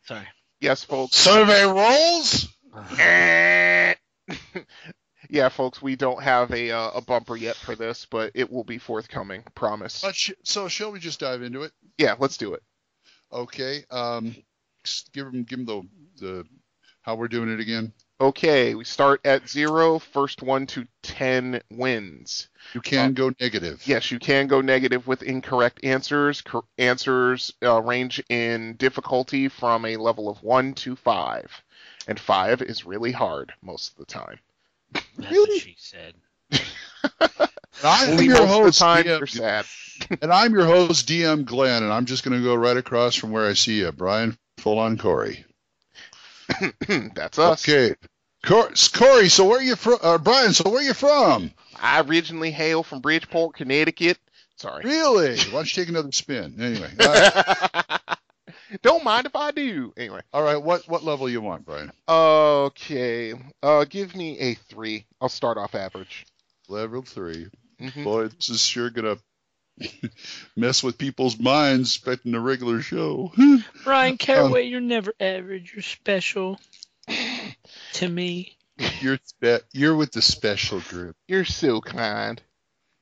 Sorry. Yes, folks. Survey rolls? Yeah, folks, we don't have a bumper yet for this, but it will be forthcoming. Promise. So shall we just dive into it? Yeah, let's do it. Okay. Give them the how we're doing it again. Okay, we start at 0. First 1 to 10 wins. You can go negative. Yes, you can go negative with incorrect answers. Answers range in difficulty from a level of 1 to 5. And 5 is really hard most of the time. That's what she said. I'm Only your most of host, the time DM, you're sad. and I'm your host, DM Glenn, and I'm just going to go right across from where I see you, Brian, full on Corey. That's us. Okay. Corey, so where are you from? Brian, so where are you from? I originally hail from Bridgeport, Connecticut. Sorry. Really? Why don't you take another spin? Anyway. Don't mind if I do. Anyway. All right. What level you want, Brian? Okay. Give me a 3. I'll start off average. Level 3. Mm-hmm. Boy, this is sure going to mess with people's minds expecting a regular show. Brian Caraway, you're never average. You're special to me. You're with the special group. You're so kind.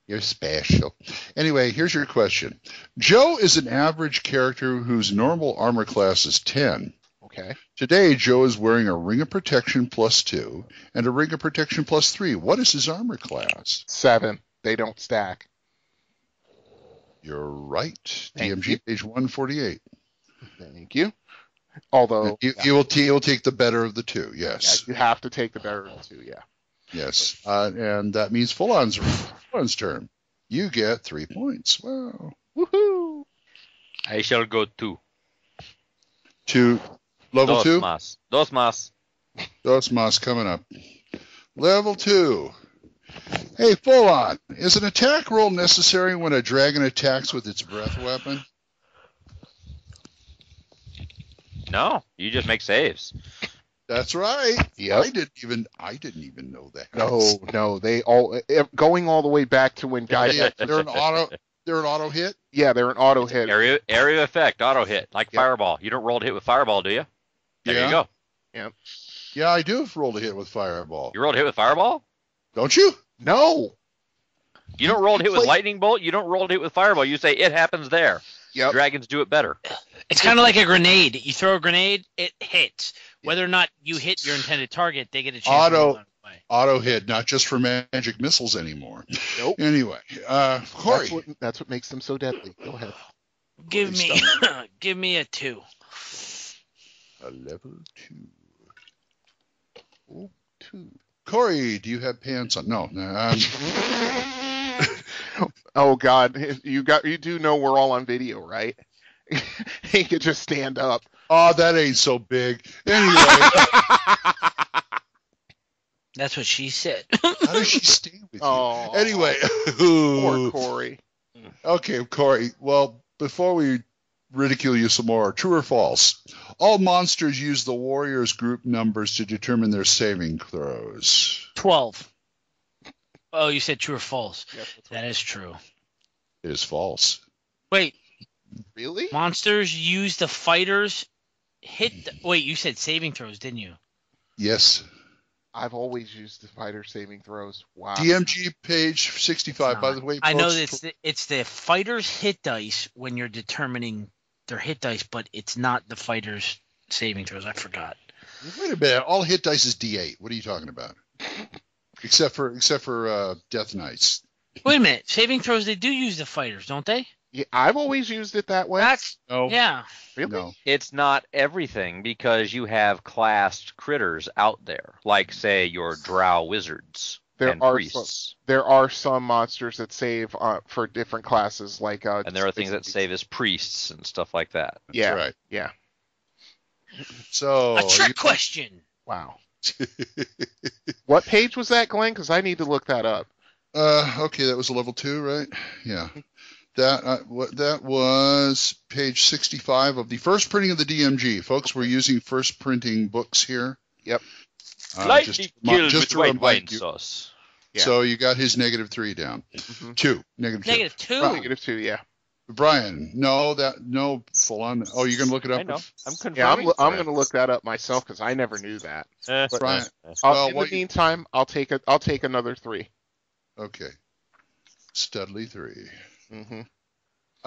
You're special. Anyway, here's your question. Joe is an average character whose normal armor class is 10. Okay. Today, Joe is wearing a Ring of Protection +2 and a Ring of Protection +3. What is his armor class? 7. They don't stack. You're right. Thank DMG you. page 148. Thank you. Although you will take the better of the two. Yes. Yeah, you have to take the better of the two. Yeah. Yes. And that means Full-On's turn. You get 3 points. Wow. Woohoo! I shall go 2. To level 2? Dos más. Dos más coming up. Level 2. Hey, Full-On, is an attack roll necessary when a dragon attacks with its breath weapon? No, you just make saves. That's right. Yep. I didn't even know that. No, they all going all the way back to when guys. They're an auto hit. Yeah, they're an auto hit. Area effect, auto hit, like Fireball. You don't roll to hit with Fireball, do you? There you go. Yep. Yeah, I do roll to hit with Fireball. You roll to hit with Fireball? Don't you? No. You don't roll to hit with Lightning Bolt. You don't roll to hit with Fireball. You say it happens there. Yep. Dragons do it better. It's kind of like a grenade. You throw a grenade, it hits. Whether or not you hit your intended target, they get a chance to roll away. Auto hit, not just for magic missiles anymore. Nope. Anyway, Corey. That's what makes them so deadly. Go ahead. Give me a 2. A level 2. Oh, 2. Corey, do you have pants on? No. Oh God, you do know we're all on video, right? He could just stand up. Oh, that ain't so big. Anyway. That's what she said. How does she stay with you? Oh, anyway. Poor Corey. Okay, Corey. Well, before we ridicule you some more, true or false? All monsters use the warriors' group numbers to determine their saving throws. 12. Oh, you said true or false? Yes, that is true. It is false. Wait. Really? Monsters use the fighters' Wait, you said saving throws, didn't you? Yes. I've always used the fighter saving throws. Wow. DMG page 65. By the way, I know folks, that it's the fighter's hit dice when you're determining their hit dice, but it's not the fighter's saving throws. I forgot. Wait a minute. All hit dice is D8. What are you talking about? Except for Death Knights. Wait a minute. Saving throws, they do use the fighters, don't they? Yeah, I've always used it that way. Yeah. Really? No. It's not everything because you have classed critters out there, like say your drow wizards and priests. There are some monsters that save for different classes, like and there are things that save as priests and stuff like that. Yeah, right. Yeah. So a trick question. Wow. What page was that, Glenn? Because I need to look that up. Okay, that was a level 2, right? Yeah. That was page 65 of the first printing of the DMG. Folks, we're using first printing books here. Yep. Slightly killed with to white remind wine you. sauce. Yeah. So you got his -3 down. Mhm. 2. -2. Negative 2? -2, yeah. Brian, no, full on. Oh, you're going to look it up? I know. I'm confirming. Yeah, I'm going to look that up myself because I never knew that. Brian, In the meantime, I'll take another 3. Okay. Studley 3. Mm-hmm.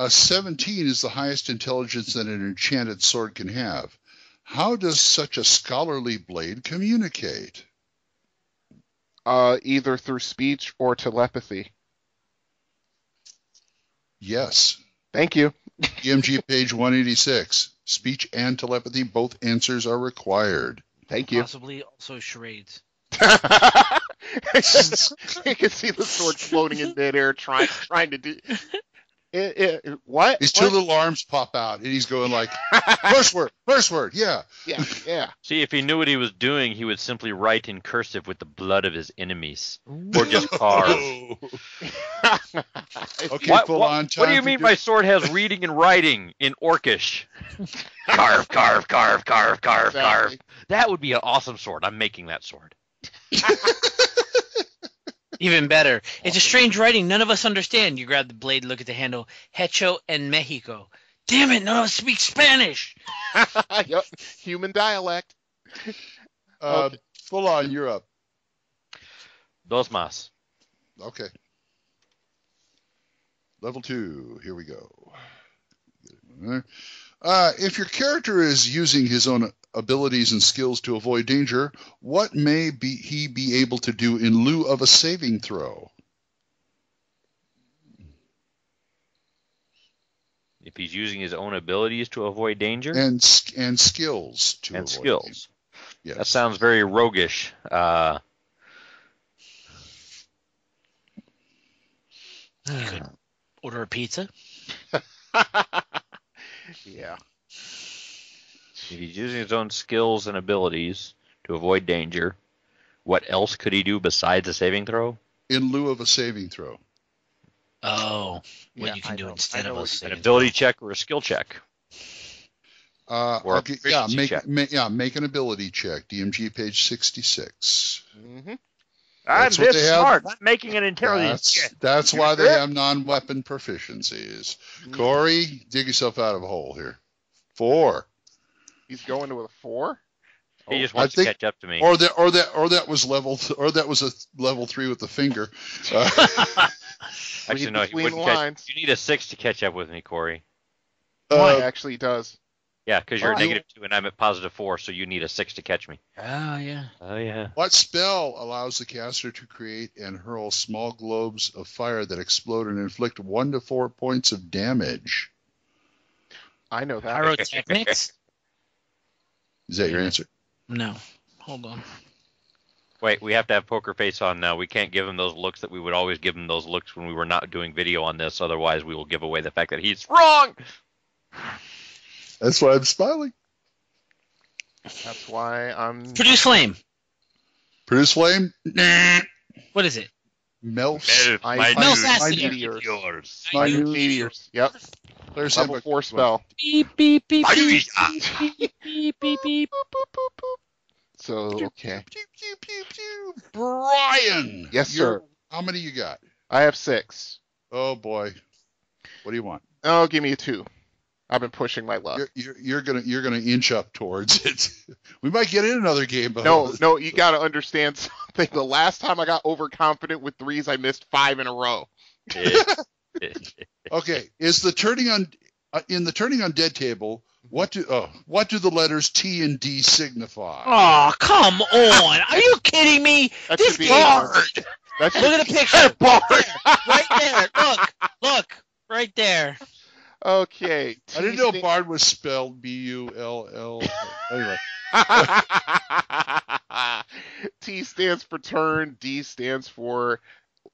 17 is the highest intelligence that an enchanted sword can have. How does such a scholarly blade communicate? Either through speech or telepathy. Yes. Thank you. DMG page 186. Speech and telepathy, both answers are required. Thank you. Possibly also charades. You can see the sword floating in midair, trying to do. What? His two little arms pop out, and he's going like, first word, yeah. Yeah. See, if he knew what he was doing, he would simply write in cursive with the blood of his enemies. Or just carve. Okay, full on time. What do you mean my sword has reading and writing in Orcish? Carve, carve, carve, carve, carve, carve. That would be an awesome sword. I'm making that sword. Even better. It's a strange writing none of us understand. You grab the blade, look at the handle. Hecho and Mexico. Damn it, none of us speak Spanish. Yep. Human dialect. Okay. Full on, you're up. Dos más. Okay. Level 2, here we go. If your character is using his own abilities and skills to avoid danger, what may he be able to do in lieu of a saving throw? If he's using his own abilities to avoid danger? And skills to avoid skills. danger. Yes. That sounds very roguish. You could order a pizza. Yeah. If he's using his own skills and abilities to avoid danger, what else could he do besides a saving throw? In lieu of a saving throw. Oh, what you can do instead of a An saving ability check or a skill check. Or Okay, make an ability check. DMG page 66. Mm-hmm. I'm this smart. I'm making an intelligence check. That's why they have non-weapon proficiencies. Corey, dig yourself out of a hole here. 4. He's going to a 4. He just wants to catch up to me. Or that was a level 3 with the finger. Actually, no, he wouldn't catch. You need a 6 to catch up with me, Corey. He actually does. Yeah, because you're -2 and I'm at +4, so you need a 6 to catch me. Oh, yeah. Oh, yeah. What spell allows the caster to create and hurl small globes of fire that explode and inflict 1 to 4 points of damage? I know that. Pyrotechnics? Is that your answer? No. Hold on. Wait, we have to have Poker Face on now. We can't give him those looks that we would always give him those looks when we were not doing video on this. Otherwise, we will give away the fact that he's wrong. That's why I'm smiling. That's why I'm... Produce flame. Produce flame? Nah. What is it? Melt meteors. Minute meteors. Yep. There's level 4 spell. Beep, beep, beep, beep, beep, beep, beep, beep. So, okay. Brian! Yes, sir. How many you got? I have 6. Oh, boy. What do you want? Oh, give me a 2. I've been pushing my luck. You're gonna inch up towards it. We might get in another game. No, you got to understand something. The last time I got overconfident with threes, I missed 5 in a row. Okay, is the turning on in the turning on dead table? What do the letters T and D signify? Oh, come on! Are you kidding me? That This should be game. hard. Look at the picture. Right there. Look. Right there. Okay. I didn't know Bard was spelled B-U-L-L. Anyway. T stands for turn. D stands for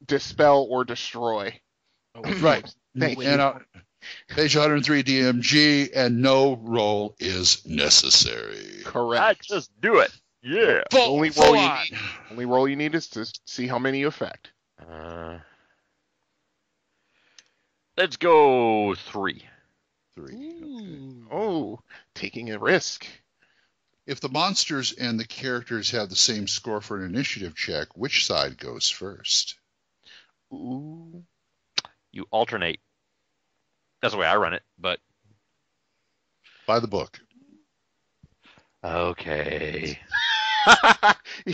dispel or destroy. Right. Thank you. And page 103 DMG, and no roll is necessary. Correct. Just do it. Yeah. Only roll you need is to see how many you affect. Let's go 3. 3. Okay. Oh, taking a risk. If the monsters and the characters have the same score for an initiative check, which side goes first? Ooh. You alternate. That's the way I run it, but... By the book. Okay.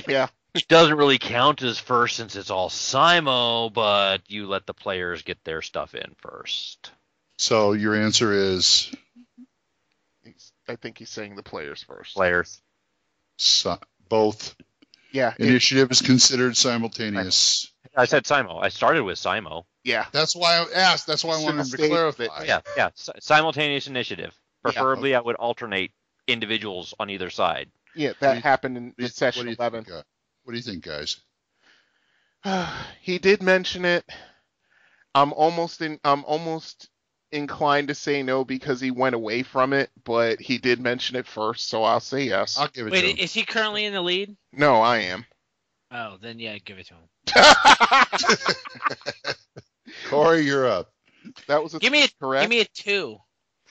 Yeah. It doesn't really count as first since it's all Simo, but you let the players get their stuff in first. So your answer is? I think he's saying the players first. Players. Both. Yeah. Initiative is considered simultaneous. I said Simo. I started with Simo. Yeah. That's why I asked. That's why I wanted to clarify. Yeah. Simultaneous initiative. Preferably, I would alternate individuals on either side. Yeah, that happened in session 11. What do you think, guys? He did mention it. I'm almost inclined to say no because he went away from it, but he did mention it first, so I'll say yes. I'll give it to him. Wait, is he currently in the lead? No, I am. Oh, then yeah, give it to him. Corey, you're up. That was correct. Give me a 2.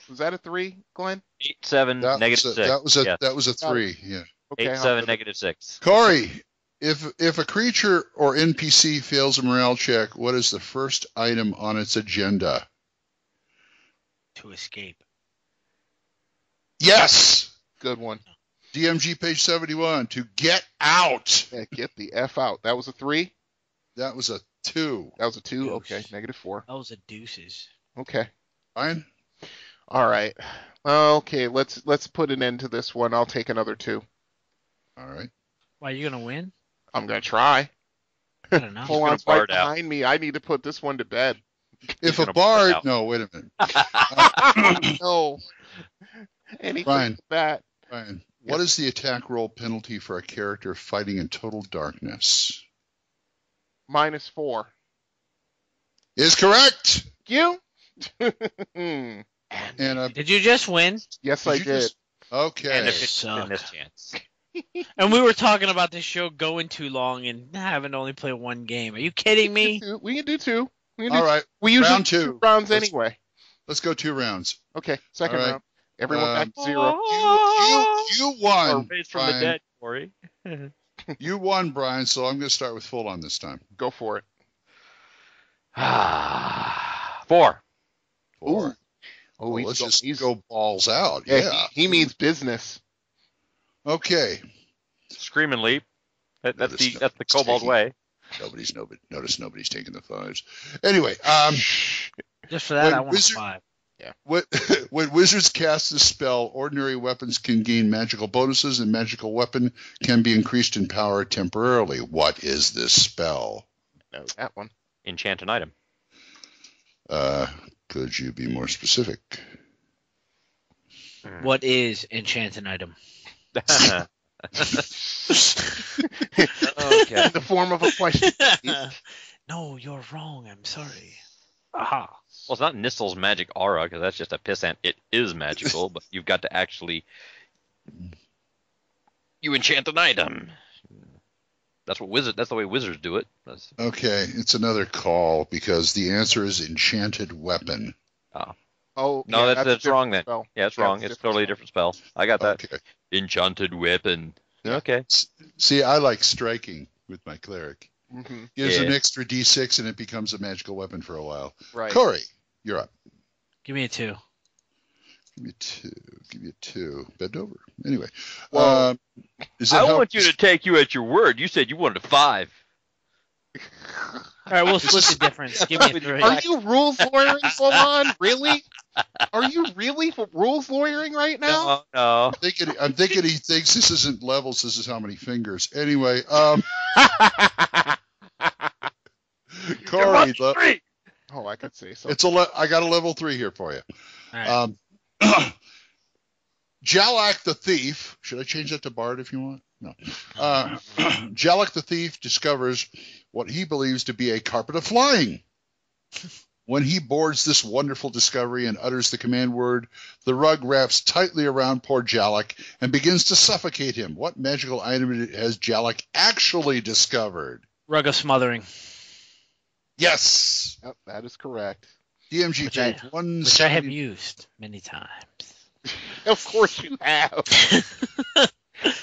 Was that a 3, Glenn? 8, 7, negative 6. That was a 3. Yeah. Okay, 8, 7, negative 6. Corey, if a creature or NPC fails a morale check, what is the first item on its agenda? To escape. Yes. Good one. DMG page 71. To get out. Yeah, get the F out. That was a 3? That was a 2. That was a 2? Okay, negative 4. That was a deuces. Okay. Fine. All right. Okay, let's put an end to this one. I'll take another 2. All right. Why, you gonna win? I'm gonna try. I don't know. Hold right behind me. I need to put this one to bed. If a bard, no, wait a minute. No. Anything Brian, that. Brian, what is the attack roll penalty for a character fighting in total darkness? -4. Is correct. You? And did you just win? Yes, I did. Okay. And if it's in this chance. And we were talking about this show going too long and having to only play one game. Are you kidding me? We can do 2. All right. We usually round do 2. 2 rounds anyway. Let's go 2 rounds. Okay, second right. round. Everyone back to 0. You won. Raised from the dead, Corey. You won, Brian, so I'm going to start with full on this time. Go for it. 4. Ooh. Oh, let's just go balls out. Yeah, Yeah. he means business. Okay. Scream and leap. That's the Kobold way. Nobody's taking the 5s. Anyway, just for that, I want 5. Yeah. When wizards cast this spell, ordinary weapons can gain magical bonuses, and magical weapon can be increased in power temporarily. What is this spell? No, that one. Enchant an item. Could you be more specific? What is enchant an item? Okay. In the form of a question. No, you're wrong. I'm sorry. Aha. Well, it's not Nistel's magic aura, because that's just a pissant. It is magical, but you've got to actually... You enchant an item. That's the way wizards do it. Okay, it's another call, because the answer is enchanted weapon. Oh, no, yeah, that's wrong then. Spell. Yeah, it's wrong. It's totally a different spell. I got that. Okay. Enchanted weapon. Okay. See, I like striking with my cleric. Mm-hmm. Gives an extra d6 and it becomes a magical weapon for a while. Right. Corey, you're up. Give me a 2. Give me two. Bend over. Anyway. Well, I want you to take you at your word. You said you wanted a 5. All right, we'll split the difference. Give me a 3. Are you rules lawyering, Solon? Really? Are you really rules lawyering right now? No. I'm thinking he thinks this isn't levels, this is how many fingers. Anyway, Corey, I could say so. I got a level 3 here for you. All right. Jalak the Thief, should I change that to Bard if you want? No. Jalak the Thief discovers what he believes to be a carpet of flying. When he boards this wonderful discovery and utters the command word, the rug wraps tightly around poor Jalak and begins to suffocate him. What magical item has Jalak actually discovered? Rug of smothering. Yes. Yep, that is correct. DMG page 170. Which I have used many times. Of course you have.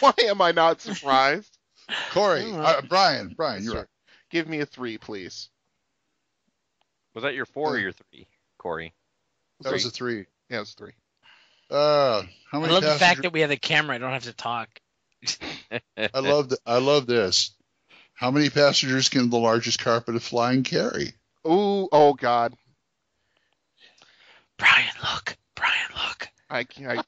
Why am I not surprised? Corey, Brian, you're right. Give me a 3, please. Was that your 4 or your 3, Corey? That was a 3. Yeah, it was 3. How many I love the fact that we have the camera. I don't have to talk. I love this. How many passengers can the largest carpet of flying carry? Ooh, oh God. Brian, look. Brian, look. Brian.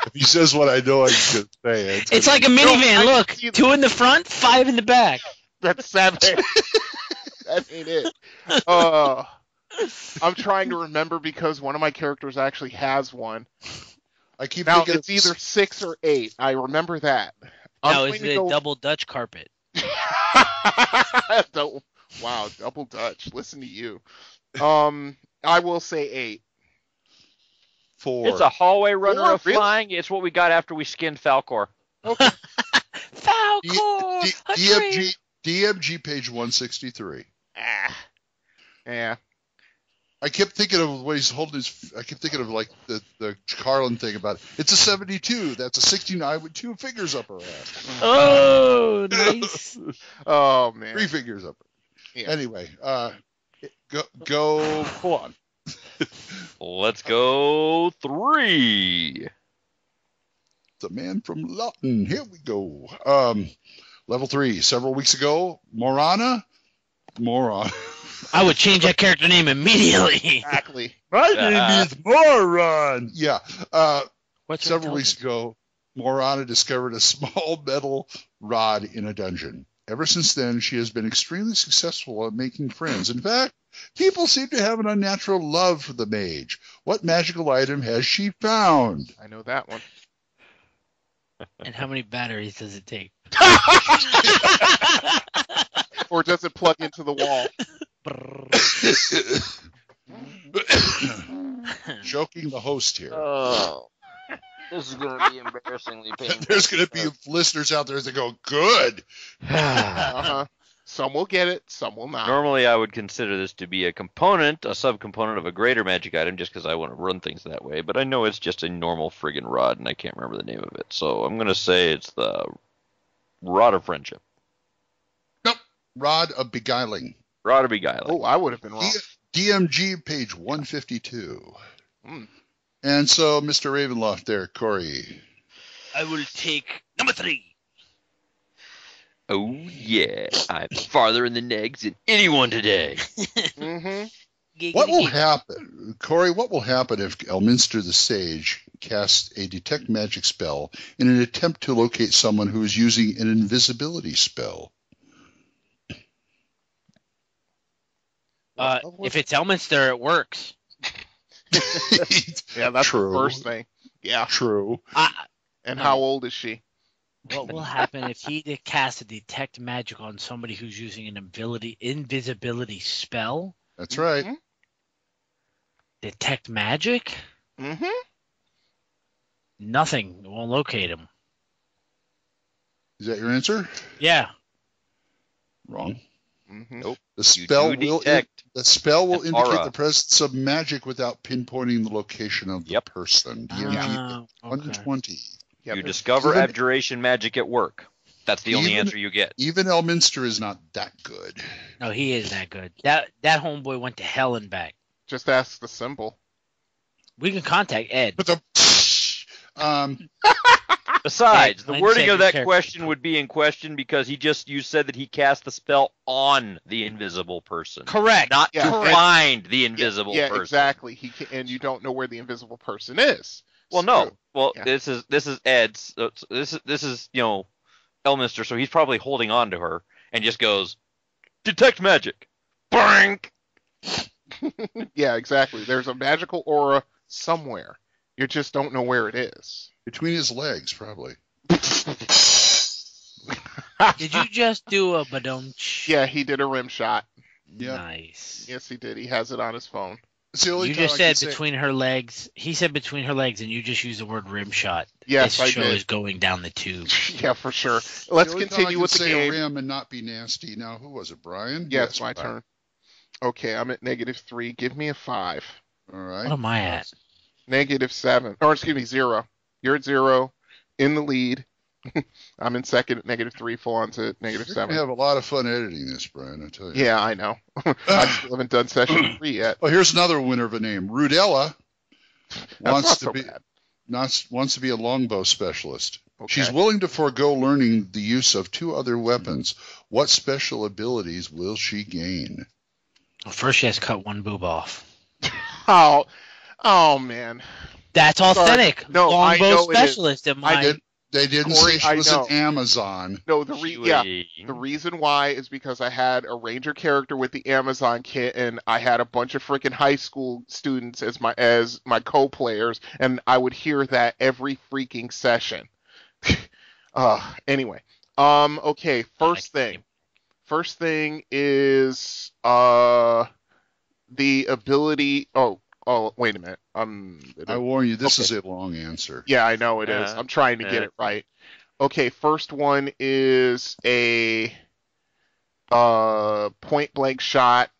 If he says what I know I should say. It's like a minivan. Look, 2 in the front, 5 in the back. That's 7. That ain't it. I'm trying to remember because one of my characters actually has one. I keep now thinking it's either 6 or 8. I remember that. No, it's the double Dutch carpet. Wow, double Dutch. Listen to you. I will say 8. 4. It's a hallway runner 4? of flying. It's what we got after we skinned Falcor. Okay. Falcor! DMG page 163. Yeah. I kept thinking of what he's holding I kept thinking of like the Carlin thing about it. It's a 72. That's a 69 with 2 fingers up her ass. Oh, nice. Oh, man. 3 fingers up her. Yeah. Anyway, go on. Let's go 3. The man from Lawton. Here we go. Level 3. Several weeks ago, Moron. I would change that character name immediately. Exactly. My name is Moron. Yeah. What's several weeks ago, Morana discovered a small metal rod in a dungeon. Ever since then, she has been extremely successful at making friends. In fact, people seem to have an unnatural love for the mage. What magical item has she found? I know that one. And how many batteries does it take? Or does it plug into the wall? Joking the host here. Oh, this is going to be embarrassingly painful. There's going to be listeners out there that go, good. Uh-huh. Some will get it, some will not. Normally, I would consider this to be a subcomponent of a greater magic item just because I want to run things that way, but I know it's just a normal friggin' rod, and I can't remember the name of it, so I'm going to say it's the Rod of Friendship. Nope. Rod of Beguiling. Rod of Beguiling. Oh, I would have been wrong. DMG page 152. Mm. And so, Mr. Ravenloft there, Corey. I will take number 3. Oh, yeah. I'm farther in the negs than anyone today. Mm-hmm. What will happen, Corey, what will happen if Elminster the Sage casts a detect magic spell in an attempt to locate someone who is using an invisibility spell? If it's Elminster, it works. Yeah, that's True. the first thing. Yeah. True. And how old is she? What will happen if he casts a detect magic on somebody who's using an invisibility spell? That's right. Mm-hmm. Detect magic? Mm-hmm. Nothing. It won't locate him. Is that your answer? Yeah. Wrong. Mm-hmm. Nope. The spell will indicate aura. the presence of magic without pinpointing the location of the person. DMG Okay. 120. Yep. You discover abjuration magic at work. That's the only answer you get. Even Elminster is not that good. No, he is that good. That homeboy went to hell and back. Just ask the symbol. We can contact Ed. But Besides, the wording of that character. question would be in question because you said that he cast the spell on the invisible person. Correct. Not Yeah. to find the invisible Yeah, person. exactly. And you don't know where the invisible person is. Well, no. True. Well, Yeah. this is Ed's. This is Elminster, so he's probably holding on to her and just goes, detect magic. Brink. Yeah, exactly. There's a magical aura somewhere. You just don't know where it is. Between his legs, probably. Did you just do a badumch? Yeah, he did a rim shot. Yeah. Nice. Yes, he did. He has it on his phone. It's the only You time just I can said between her legs. He said between her legs, and you just used the word rim shot. Yes, this I show did. is going down the tube. Yeah, for sure. The Let's only time continue I with can the say game. a rim and not be nasty. Now, who was it, Brian? Yeah, it's my Brian. turn. Okay, I'm at -3. Give me a 5. All right. What am I at? -7. Or excuse me, 0. You're at 0. In the lead. I'm in second at -3. Full on to You're going -7. to have a lot of fun editing this, Brian, I tell you. Yeah, I know. I still haven't done session 3 yet. Well, here's another winner of a name. Rudella wants to bad. wants to be a longbow specialist. Okay. She's willing to forego learning the use of 2 other weapons. What special abilities will she gain? Well, first, she has to cut one boob off. Oh man. That's authentic. No, I know Longbow it is. specialist. Am I? They didn't Corey, say she I was know. an Amazon. No, the reason why is because I had a ranger character with the Amazon kit, and I had a bunch of freaking high school students as my co-players, and I would hear that every freaking session. Anyway, okay. First thing is the ability. Oh, wait a minute. I warn you, this is a long answer. Yeah, I know it is. I'm trying to get it right. Okay, first one is a point blank shot,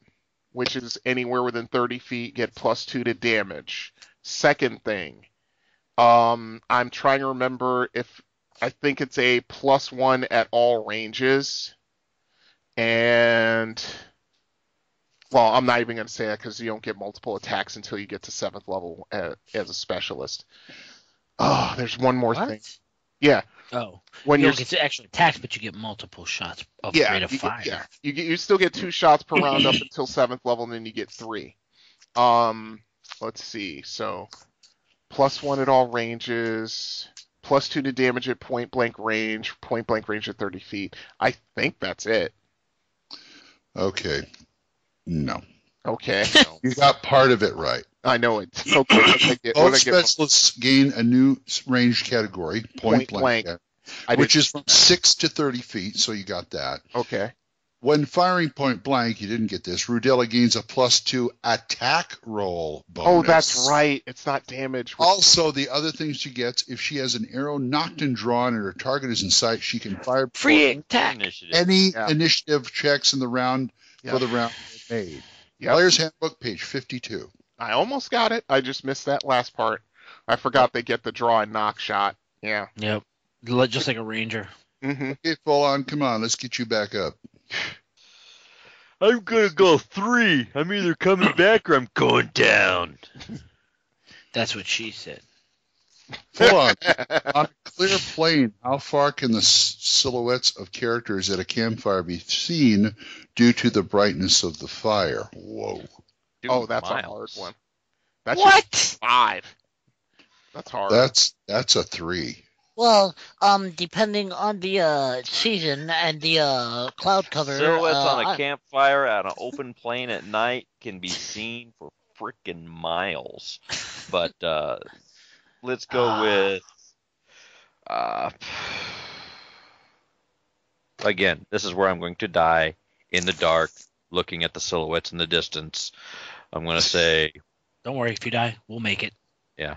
which is anywhere within 30 feet, get +2 to damage. Second thing, I'm trying to remember if I think it's a +1 at all ranges, and well, I'm not even going to say that because you don't get multiple attacks until you get to 7th level as a specialist. Oh, there's one more thing. Yeah. Oh, when you you're don't get extra attacks, but you get multiple shots of rate of fire. You still get 2 shots per round up until 7th level, and then you get 3. Let's see. So +1 at all ranges, +2 to damage at point blank range at 30 feet. I think that's it. Okay. No. Okay. You got part of it right. I know it. Okay. Both specialists gain a new range category, point blank, which is from 6 to 30 feet, so you got that. Okay. When firing point blank, you didn't get this. Rudella gains a +2 attack roll bonus. Oh, that's right. It's not damage. Also, the other thing she gets, if she has an arrow knocked and drawn and her target is in sight, she can fire free attack. Any initiative checks in the round for the round made. Player's Handbook, page 52. I almost got it. I just missed that last part. I forgot they get the draw and knock shot. Yeah. Yep. Just like a ranger. Mm-hmm. Okay, full on. Come on, let's get you back up. I'm gonna go 3. I'm either coming back or I'm going down. That's what she said. Hold on. On a clear plane, how far can the silhouettes of characters at a campfire be seen due to the brightness of the fire? Whoa. Oh, that's a hard one. That's what? 5. That's hard. That's a 3. Well, depending on the season and the cloud cover. Silhouettes on a campfire on an open plain at night can be seen for frickin' miles. But let's go with again, this is where I'm going to die in the dark, looking at the silhouettes in the distance. I'm going to say... Don't worry, if you die, we'll make it. Yeah.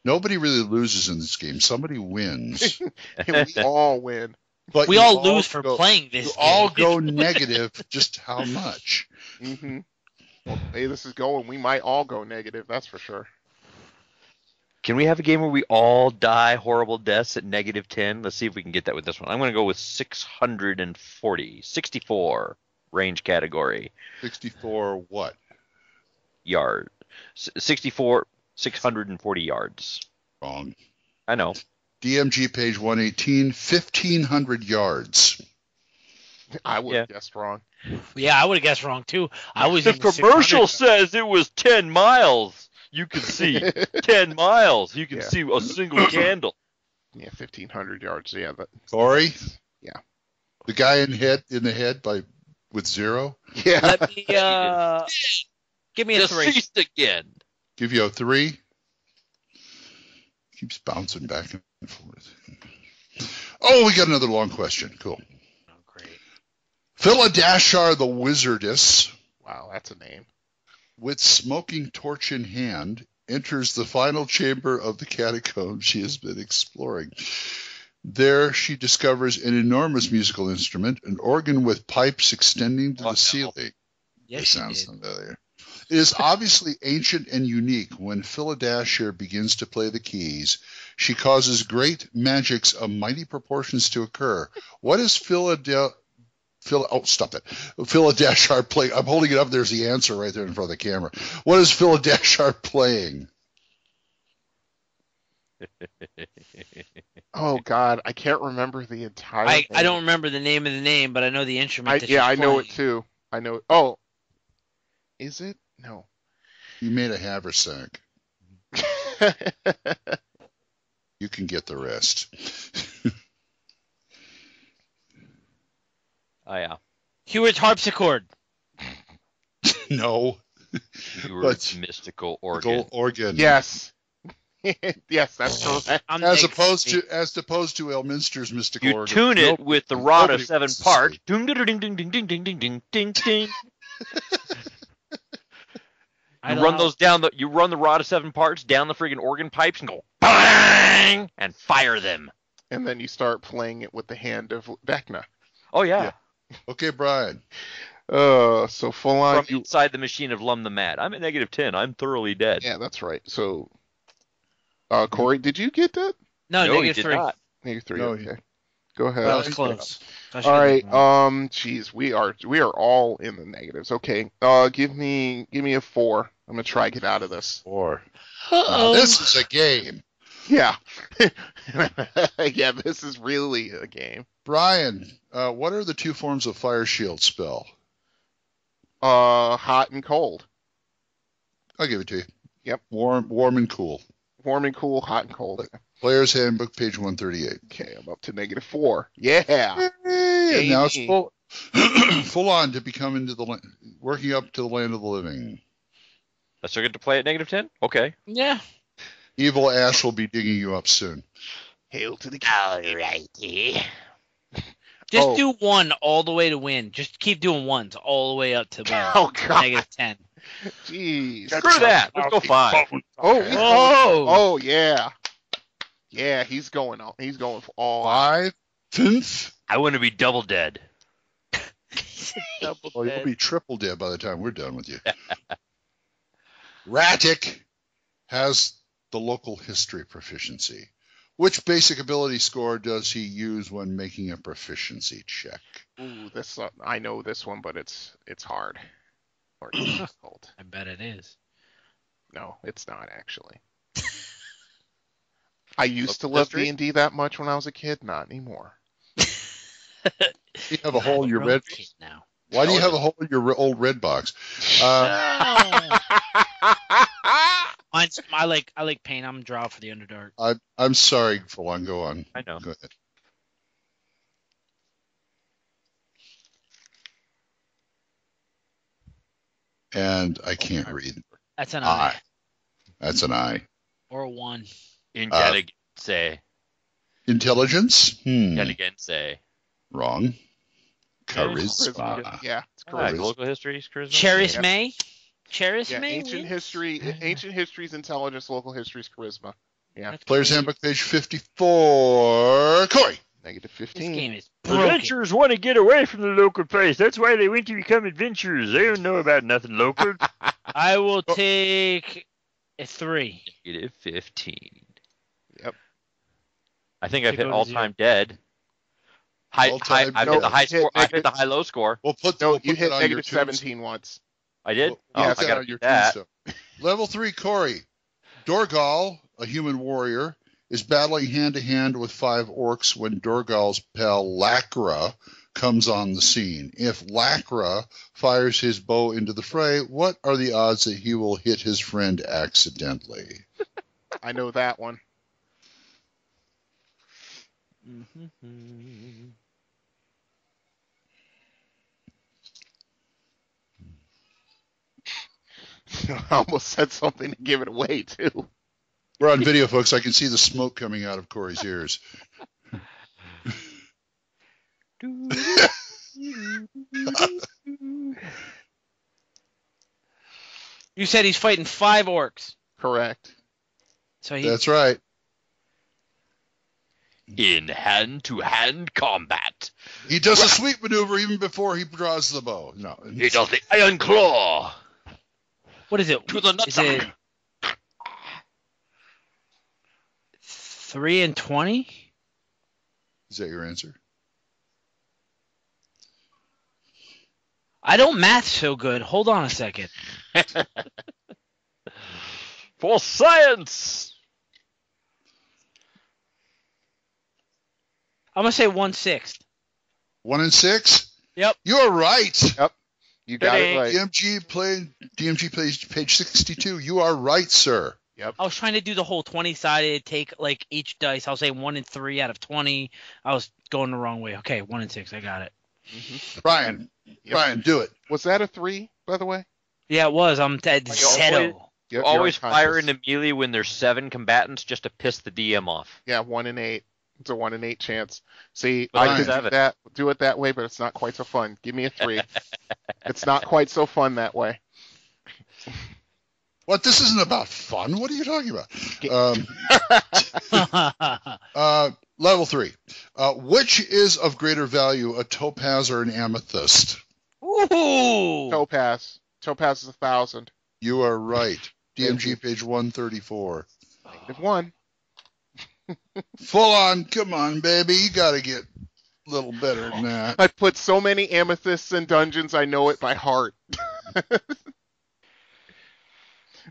Nobody really loses in this game. Somebody wins. We all win. But we all lose for playing this you game. all go negative. Just how much? Mm-hmm. Well, hey, this is going. We might all go negative. That's for sure. Can we have a game where we all die horrible deaths at -10? Let's see if we can get that with this one. I'm going to go with 640. 64 range category. 64 what? Yard. 64, 640 yards. Wrong. I know. DMG page 118, 1,500 yards. I would have guessed wrong. Yeah, I would have guessed wrong too. I was The in the commercial 600. says it was 10 miles. You can see 10 miles. You can see a single candle. Yeah, 1,500 yards. Yeah, but Corey? Yeah. The guy in the head with 0? Yeah. Let me give me a 3. Deceased again. Give you a 3. Keeps bouncing back and forth. Oh, we got another long question. Cool. Oh, great. Philadashar the Wizardess, Wow, that's a name. with smoking torch in hand, enters the final chamber of the catacombs she has been exploring. There she discovers an enormous musical instrument, an organ with pipes extending to the ceiling. Yes, That she sounds did. familiar. It is obviously ancient and unique. When Philadashar begins to play the keys, she causes great magics of mighty proportions to occur. What is Philadashar playing? I'm holding it up. There's the answer right there in front of the camera. What is Philadashar playing? Oh God, I can't remember the entire. I don't remember the name of the name, but I know the instrument. I know it too. I know. Oh, is it? No. You made a haversack. You can get the rest. Oh, yeah. Hewitt's harpsichord. No. Hewitt's mystical organ. Organ. Yes. Yes, that's correct. As opposed to Elminster's mystical You organ. tune it with the rod of nobody 7 wants to parts. see. Ding, ding, ding, ding, ding, ding, ding, ding, ding, ding. You run those down you run the rod of 7 parts down the friggin' organ pipes and go bang and fire them. And then you start playing it with the hand of Vecna. Oh yeah. Okay, Brian. So full on. From inside the machine of Lum the Mad. I'm at -10. I'm thoroughly dead. Yeah, that's right. So, Corey, did you get that? No, he -3. did not. -3. No, Okay. Go ahead. That was close. All right. Geez, we are all in the negatives. Okay. Give me a 4. I'm gonna try to get out of this. 4. Now, this is a game. Yeah. Yeah, this is really a game. Brian, what are the 2 forms of fire shield spell? Hot and cold. I'll give it to you. Yep. Warm and cool. Warm and cool, hot and cold. Player's Handbook, page 138. Okay, I'm up to -4. Yeah. And now it's full on to become working up to the land of the living. I still get to play at -10? Okay. Yeah. Evil Ash will be digging you up soon. Hail to the Alrighty. Just do 1 all the way to win. Just keep doing 1s all the way up to win. Oh, God. -10. Jeez. Screw that. Let's go 5. Oh, yeah. Yeah, he's going for all 5. 5. I want to be double dead. Well, you'll be triple dead by the time we're done with you. Ratic has the local history proficiency. Which basic ability score does he use when making a proficiency check? Ooh, this I know this one, but it's hard. Or it's difficult. I bet it is. No, it's not actually. I used to love D&D that much when I was a kid, not anymore. You have a hole in your red. Now. Why do you have a hole in your old red box? I like paint. I'm draw for the Underdark. I'm sorry, Fulan. Go on. I know. Go ahead. And I can't read. That's an I. That's an I. Or a 1. Intelligence. Intelligence? Intelligence. Wrong. Charisma. Yeah, it's correct. Local history, charisma. Cherish May? Cherish May? Ancient history's intelligence, local history's charisma. Yeah. Player's Handbook, page 54. Corey. -15. This game is broken. Adventurers want to get away from the local place. That's why they went to become adventurers. They don't know about nothing local. I will take It's 3. Negative 15. Yep. I think I've To hit go to all-time dead. I've hit the high score. I've hit the high-low score. We'll put you hit that on your negative 17 once. I did? We'll I put that got on your that. tombstone. Level 3, Corey. Dorgal, a human warrior, is battling hand-to-hand with 5 orcs when Dorgal's pal Lacra comes on the scene. If Lacra fires his bow into the fray, what are the odds that he will hit his friend accidentally? I know that one. I almost said something to give it away, too. We're on video, folks. I can see the smoke coming out of Corey's ears. You said he's fighting 5 orcs. Correct. That's right. In hand-to-hand combat. He does a sweep maneuver even before he draws the bow. No, he does the Iron Claw. What is it? To the nutsack. Is it 3 and 20? Is that your answer? I don't math so good. Hold on a second. For science. I'm gonna say 1/6. 1 and 6. Yep. You're right. Yep. You got it right. DMG page 62. You are right, sir. Yep. I was trying to do the whole 20-sided, take like each dice. I'll say 1 and 3 out of 20. I was going the wrong way. Okay, 1 and 6. I got it. Brian, do it. Was that a 3, by the way? Yeah, it was. I'm dead. Always fire into melee when there's 7 combatants just to piss the DM off. Yeah, 1 in 8. It's a 1 in 8 chance. See, But I could do it that way, but it's not quite so fun. Give me a 3. It's not quite so fun that way. What? This isn't about fun. What are you talking about? Level 3. Which is of greater value, a topaz or an amethyst? Ooh! Topaz. Topaz is 1,000. You are right. DMG page 134. -1. Full on. Come on, baby. You got to get a little better than that. I've put so many amethysts in dungeons, I know it by heart.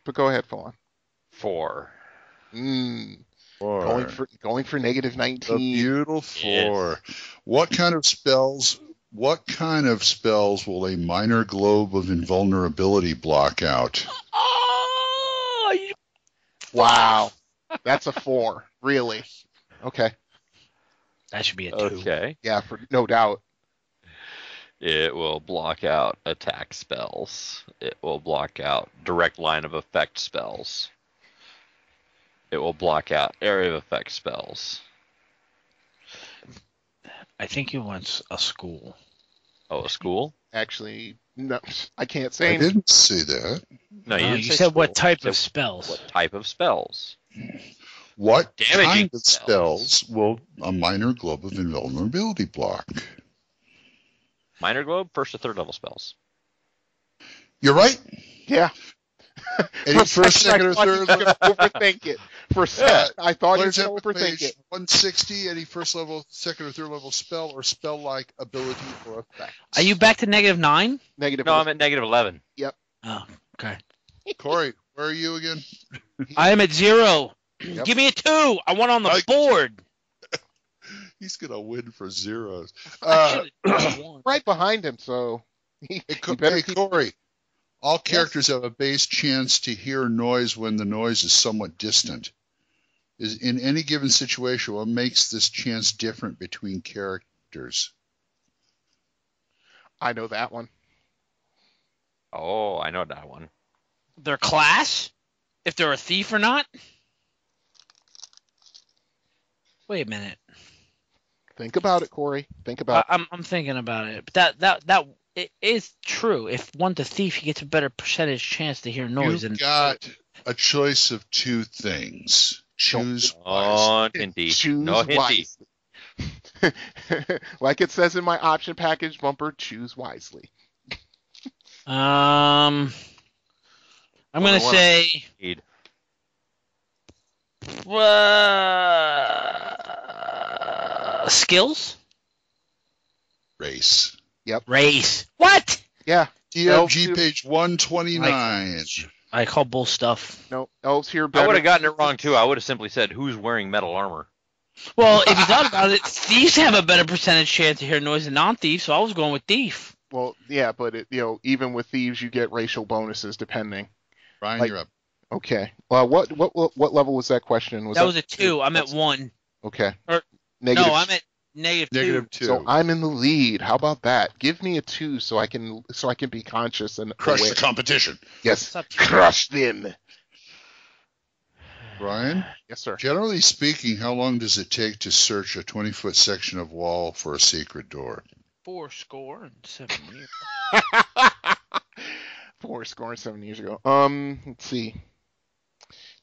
But go ahead, full on. 4. 4. Going for negative 19. A beautiful 4. Yes. What kind of spells will a minor globe of invulnerability block out? Oh, wow. That's a 4. Really? Okay. That should be a 2. Okay. Yeah, no doubt. It will block out attack spells. It will block out direct line of effect spells. It will block out area of effect spells. I think he wants a school. Oh, a school? Actually, no. I can't say. I didn't say that. No, you said school. What type of spells? What type of spells? What damaging kind of spells will a minor globe of invulnerability block? Minor globe, 1st to 3rd level spells. You're right. Yeah. Any first, second, or third? Overthink it. For a second, I thought you were going to overthink it. 160. Any first level, second, or third level spell or spell-like ability or effect. Are you back to -9? Negative. No, I'm at negative 11. Yep. Oh, okay. Corey, where are you again? I am at 0. Yep. Give me a 2. I want on the board. He's going to win for zeros. Right behind him, so... Hey, Corey, all characters have a base chance to hear noise when the noise is somewhat distant. In any given situation, what makes this chance different between characters? I know that one. Oh, I know that one. Their class? If they're a thief or not? Wait a minute. Think about it, Corey. Think about it. I'm thinking about it. But that it is true. If one's a thief, he gets a better percentage chance to hear noise. You've got a choice of 2 things. Choose wisely. Choose wisely. Like it says in my option package bumper, choose wisely. I'm going to say Skills? Race. Yep. Race. What? Yeah. DMG page 129. I call bull stuff. No, elves here I better. would have gotten it wrong too. I would have simply said, "Who's wearing metal armor?" Well, if you thought about it, thieves have a better percentage chance to hear noise than non-thieves, so I was going with thief. Well, yeah, but even with thieves, you get racial bonuses depending. Brian, you're up. Okay. What level was that question? That was a 2. I'm at 1. Okay. Or, Negative. no, I'm at -2. So I'm in the lead. How about that? Give me a 2 so I can be conscious and Crush aware. the competition. Yes. Crush them. Brian? Yes, sir. Generally speaking, how long does it take to search a 20-foot section of wall for a secret door? 7 years. 7 years ago. Let's see.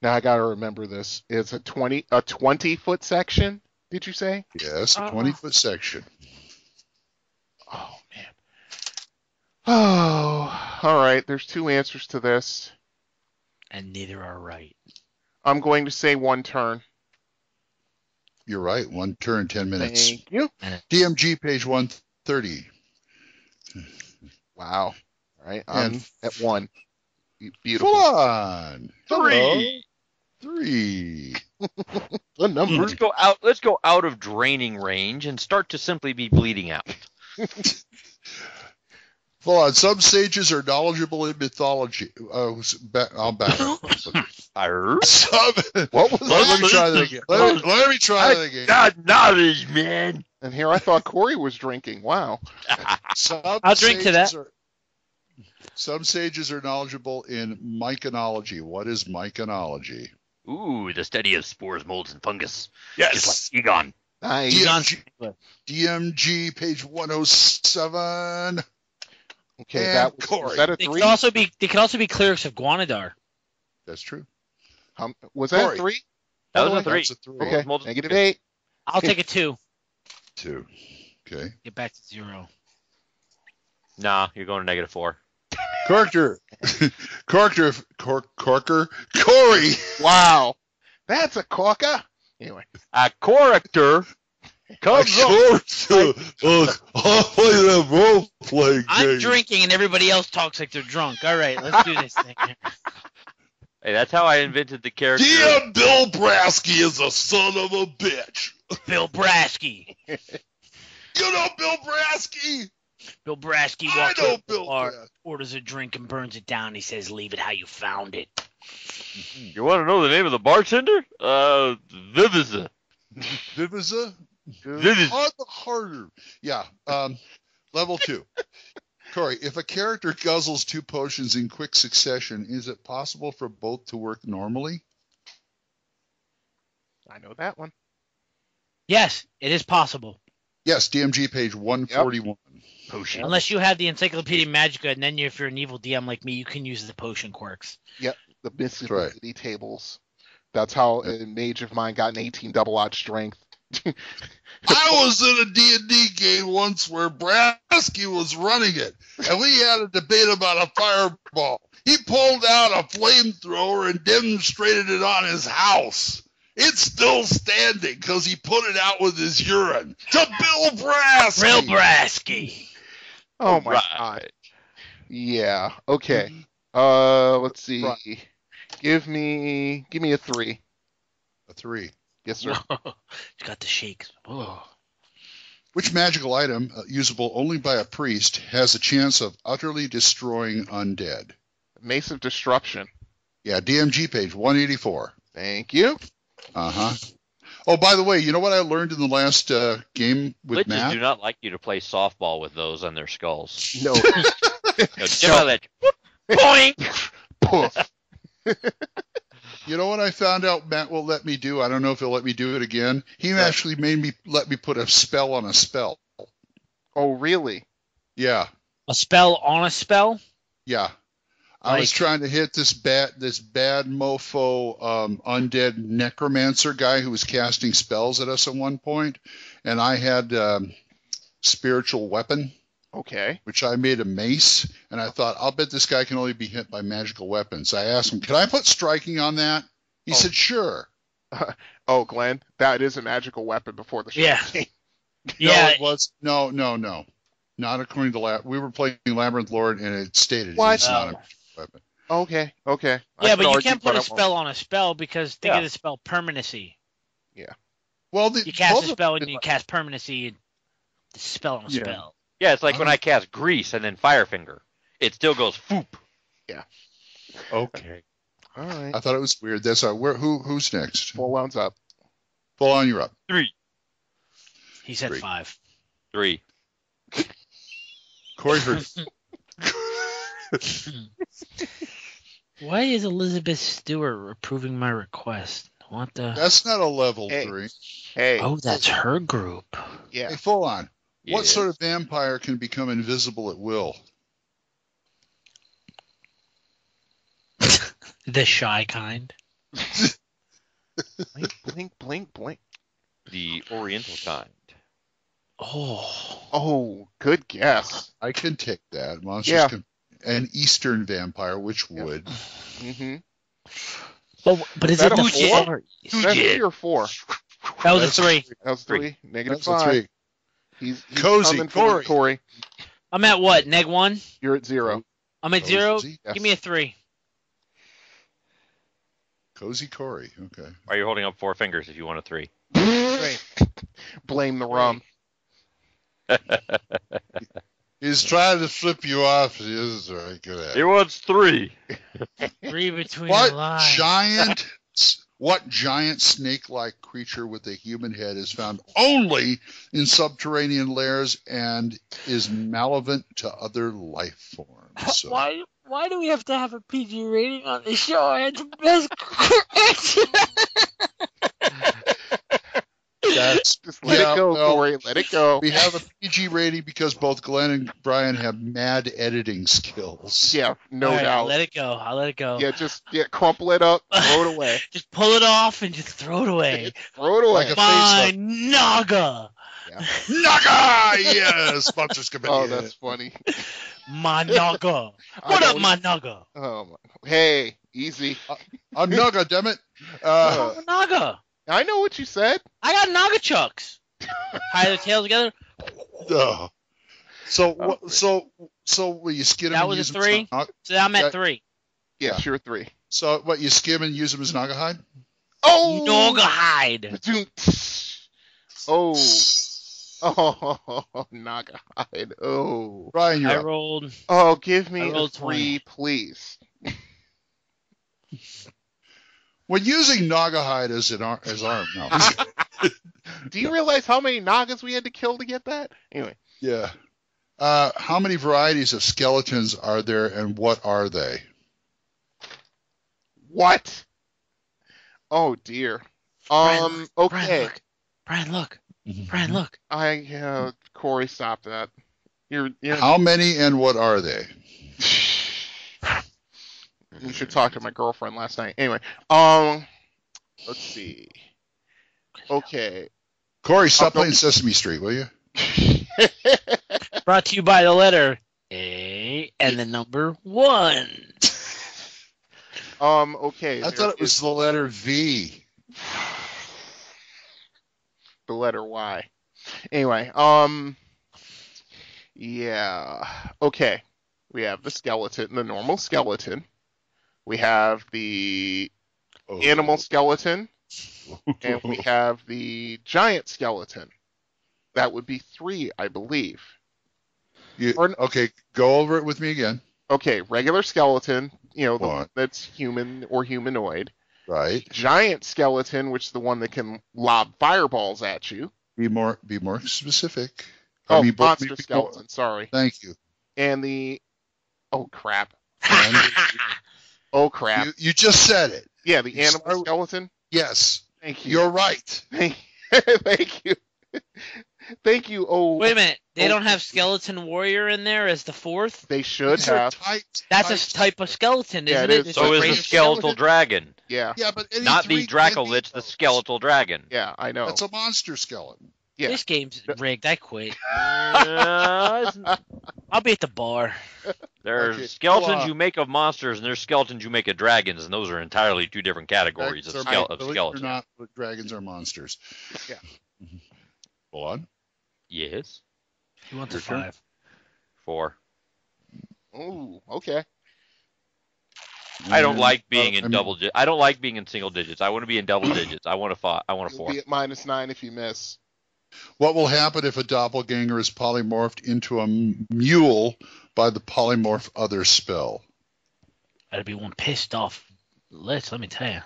Now I gotta remember this. It's a 20-foot section. Did you say? Yes, a 20-foot section. Oh man. Oh, all right. There's 2 answers to this, and neither are right. I'm going to say 1 turn. You're right. 1 turn, 10 minutes. Thank you. DMG page 130. Wow. All right. I'm at 1. Beautiful. Fun. 3. 3. The number. Let's go out of draining range and start to simply be bleeding out. Hold on. Some sages are knowledgeable in mythology. I'll back up. What was Let me try that again. Let me try that again. Got knowledge, man. And here I thought Corey was drinking. Wow. I'll drink to that. Some sages are knowledgeable in myconology. What is myconology? Ooh, the study of spores, molds, and fungus. Yes. Just like Egon. Nice. DMG page 107. Okay, and was that a 3? They could also be clerics of Guanadar. That's true. Was that a 3? That was a 3. That's a 3. Okay, -8. I'll take a 2. 2. Okay. Get back to 0. Nah, you're going to -4. Corker. Corey. Wow. That's a corker. Anyway. A character comes up. I'll play that role-playing game. I'm drinking and everybody else talks like they're drunk. All right, let's do this thing. Hey, that's how I invented the character. DM Bill Brasky is a son of a bitch. Bill Brasky. You know Bill Brasky? Bill Brasky I walks know up Bill bar, Brasky. orders a drink and burns it down. He says, "Leave it how you found it." You want to know the name of the bartender? Viviza. Viviza? Viviza. On the harder. Yeah. Level 2. Corey, if a character guzzles 2 potions in quick succession, is it possible for both to work normally? I know that one. Yes, it is possible. Yes, DMG page 141. Potion. Unless you have the Encyclopedia Magica, and then if you're an evil DM like me, you can use the potion quirks. Yep, the mythicality tables. That's how a mage of mine got an 18 double-odd strength. I was in a D&D game once where Brasky was running it, and we had a debate about a fireball. He pulled out a flamethrower and demonstrated it on his house. It's still standing because he put it out with his urine. To Bill Brasky. Bill Brasky. Oh my god. Yeah. Okay. Let's see. Right. Give me a 3. A 3. Yes, sir. He's got the shakes. Whoa. Which magical item, usable only by a priest, has a chance of utterly destroying undead? Mace of Disruption. Yeah, DMG page 184. Thank you. Uh-huh. Oh, by the way, you know what I learned in the last game with Liches Matt? do not like you to play softball with those on their skulls. No. Boink! Poof. You know what I found out Matt will let me do? I don't know if he'll let me do it again. He actually let me put a spell on a spell. Oh, really? Yeah. A spell on a spell? Yeah. I was trying to hit this bad mofo undead necromancer guy who was casting spells at us at one point, and I had spiritual weapon. Okay. Which I made a mace, and I thought, I'll bet this guy can only be hit by magical weapons. I asked him, can I put striking on that? He said, sure. Oh, Glenn, that is a magical weapon before the show. Yeah. No, it was no. Not according to we were playing Labyrinth Lord, and it stated it's not a magic weapon. Okay. Yeah, but you can't put a spell on a spell because think of the spell permanency. Yeah. Well, you cast a spell and you cast permanency. The spell on a spell. Yeah, it's like when I cast Grease and then Firefinger. It still goes foop. Yeah. Okay. All right. I thought it was weird. That's who's next? Full rounds up. Full on, you're up. 3. He said 5. 3. Corey heard. Why is Elizabeth Stewart approving my request? What the? That's not a level 3. Hey. Oh, that's her group. Yeah. Hey, full on. Yeah. What sort of vampire can become invisible at will? The shy kind. Blink. The Oriental kind. Oh, good guess. I can take that. Monsters can. An Eastern vampire, which would. Mm-hmm. But is it the 4? That's 3 or 4? That was a 3. That was 3. Negative That's 5. a 3. He's Cozy, coming for Corey. I'm at what? -1? You're at 0. I'm at 0? Give me a 3. Cozy Corey. Okay. Why are you holding up 4 fingers if you want a 3? Blame the rum. He's trying to flip you off. He isn't very good at it. He wants 3. 3 between the lines. What giant snake-like creature with a human head is found only in subterranean lairs and is malevolent to other life forms? So, Why do we have to have a PG rating on this show? It's the best answer. Just let it go, Corey. Let it go. We have a PG rating because both Glenn and Brian have mad editing skills. Yeah, no doubt. I'll let it go. Yeah, just crumple it up, throw it away. Just pull it off and just throw it away. Throw it away. Like a My Naga. Yeah. Naga! Yes! Sponsors committee. Oh, that's funny. My Naga. What up, my Naga? Oh, hey, easy. I'm Naga, damn it. I'm a Naga. I know what you said. I got Naga chucks. Tie their tails together. So will you skin them? That and was use a them 3. as So I'm at 3. Yeah, sure, 3. So what, you skim and use them as naga hide? Oh, Naga hide. Oh, naga hide. Oh, Brian, you're I up. rolled. Oh, give me a 3, 20. please. When using naga hide as arm, no. Do you realize how many nagas we had to kill to get that? Anyway. Yeah. How many varieties of skeletons are there, and what are they? What? Oh dear. Okay. Brian, look. Brian, look. Corey, stop that. You're How many and what are they? You should talk to my girlfriend last night. Anyway, let's see. Okay. Corey, stop playing Sesame Street, will you? Brought to you by the letter A and the number 1. Okay. I thought it was the letter V. The letter Y. Anyway, yeah. Okay. We have the skeleton, the normal skeleton. We have the animal skeleton, and we have the giant skeleton. That would be 3, I believe. Okay, go over it with me again. Okay, regular skeleton, the one that's human or humanoid. Right. Giant skeleton, which is the one that can lob fireballs at you. Be more specific. Monster skeleton, sorry. Thank you. And the... Oh, crap. Oh, crap. You just said it. Yeah, the animal skeleton? Yes. Thank you. You're right. Thank you. Thank you. Oh, wait a minute. They don't have skeleton warrior in there as the 4th? They should have. That's a type of skeleton, isn't it? So is the skeletal dragon. Yeah. Yeah, but not the Dracolich, the skeletal dragon. Yeah, I know. That's a monster skeleton. Yeah. This game's rigged. I quit. I'll be at the bar. There's skeletons you make of monsters, and there's skeletons you make of dragons, and those are entirely two different categories of skeletons. Not dragons are monsters. Yeah. Go on. Yes. He wants a 5. 4. Ooh, okay. I don't like being in I don't like being in single digits. I want to be in double digits. I want a 5. I want a 4. Be at -9 if you miss. What will happen if a doppelganger is polymorphed into a mule by the polymorph other spell? That'd be one pissed off list, let me tell you.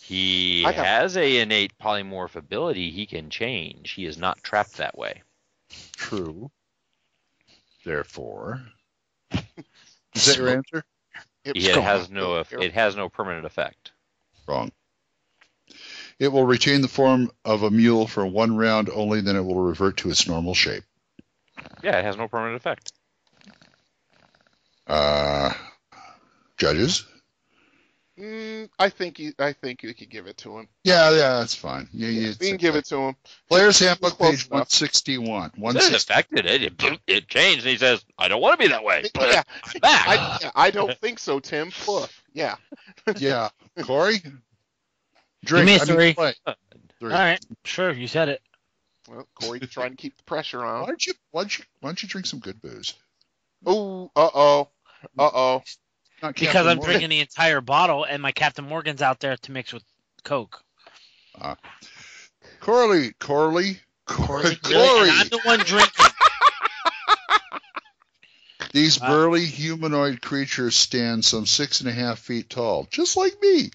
He has a innate polymorph ability he can change. He is not trapped that way. True. Therefore, is that your answer? It has no permanent effect. Wrong. It will retain the form of a mule for 1 round only, then it will revert to its normal shape. Yeah, it has no permanent effect. Judges? I think you could give it to him. Yeah, that's fine. You can give it to him. Player's Handbook, page 161. It is affected. It changed, and he says, I don't want to be that way. Yeah. I'm back. I don't think so, Tim. Poof. Yeah. Yeah. Corey? Drink. Give me a 3. Play. 3. All right. Sure, you said it. Well, Corey's trying to keep the pressure on. Why don't you drink some good booze? Oh, uh-oh. Because I'm drinking the entire bottle, and my Captain Morgan's out there to mix with Coke. Corley. Really? And I'm the one drinking. These burly humanoid creatures stand some 6.5 feet tall, just like me.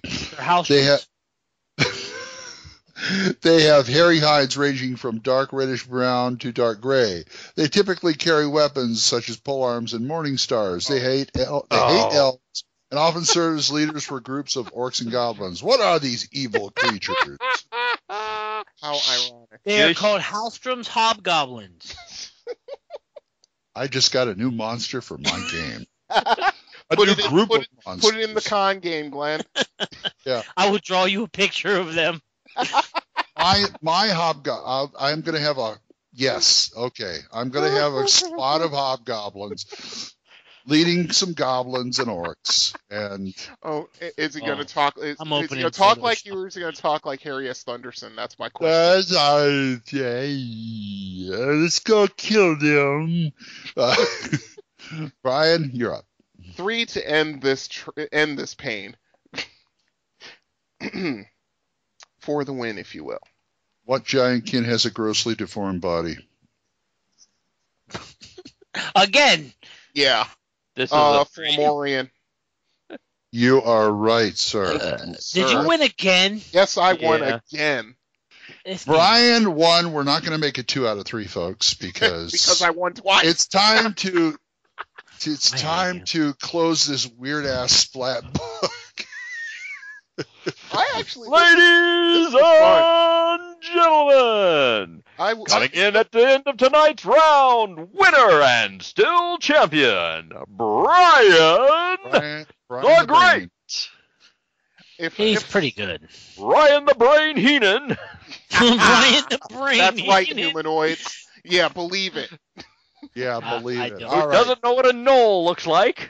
They have hairy hides ranging from dark reddish brown to dark gray. They typically carry weapons such as polearms and morning stars. They hate elves and often serve as leaders for groups of orcs and goblins. What are these evil creatures? How ironic. They are called Hallstrom's Hobgoblins. I just got a new monster for my game. Put it in the con game, Glenn. Yeah. I will draw you a picture of them. My hobgoblin. I'm going to have a I'm going to have a squad of hobgoblins leading some goblins and orcs. And is he going to talk? Is he going to talk like you, or is he going to talk like Harry S. Thunderson? That's my question. Let's go kill them. Brian, you're up. 3 to end this pain. For the win, if you will. What giantkin has a grossly deformed body? Again. Yeah. This is Fomorian. You are right, sir. Did you win again? Yes, I won again. Brian won. We're not going to make it 2 out of 3, folks, because I won twice. It's time to close this weird ass splat book. Ladies and gentlemen, coming in at the end of tonight's round, winner and still champion, Brian the Great. He's pretty good. Brian the Brain Heenan. Brian the Brain That's right, Heenan. humanoids. Yeah, believe it. Yeah, believe it. Who doesn't know what a knoll looks like?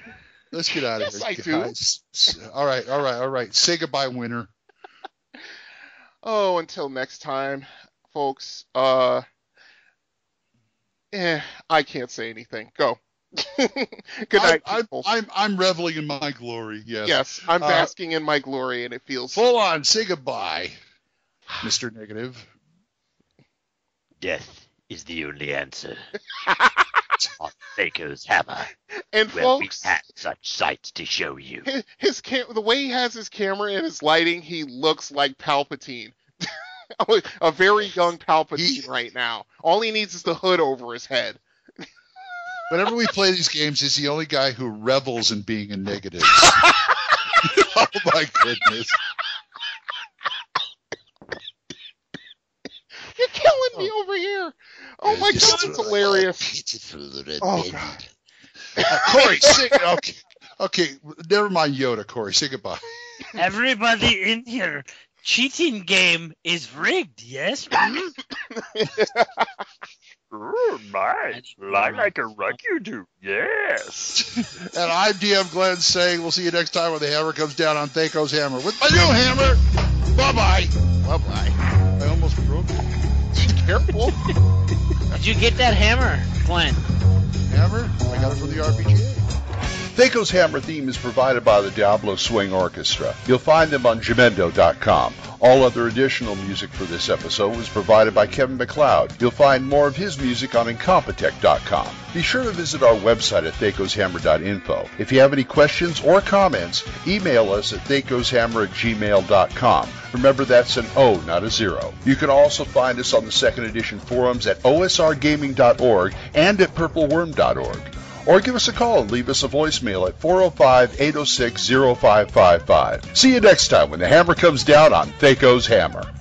Let's get out of Yes, here, I guys. All right. Say goodbye, winner. Oh, until next time, folks. I can't say anything. Go. Good night, people. I'm reveling in my glory. Yes. Yes, I'm basking in my glory, and it feels full on. Say goodbye, Mr. Negative. Death is the only answer. On THACO's hammer, and well, folks, we've had such sights to show you. The way he has his camera and his lighting, he looks like Palpatine. A very young Palpatine right now. All he needs is the hood over his head. Whenever we play these games, he's the only guy who revels in being a negative. Oh my goodness. You're killing me over here. Oh my god, it's hilarious. Oh god. Corey, okay, never mind Yoda, Corey. Say goodbye. Everybody in here, cheating game is rigged, yes? Oh, my. I like a rug you do. Yes. And I'm DM Glenn saying we'll see you next time when the hammer comes down on THACO's hammer with my new hammer. Bye-bye. Bye-bye. I almost broke it. Careful. Did you get that hammer, Glenn? Hammer? I got it from the RPGA. THACO's Hammer theme is provided by the Diablo Swing Orchestra. You'll find them on Jamendo.com. All other additional music for this episode was provided by Kevin MacLeod. You'll find more of his music on Incompetech.com. Be sure to visit our website at thacoshammer.info. If you have any questions or comments, email us at thacoshammer@gmail.com. Remember, that's an O, not a 0. You can also find us on the second edition forums at osrgaming.org and at purpleworm.org. Or give us a call and leave us a voicemail at 405-806-0555. See you next time when the hammer comes down on THACO's Hammer.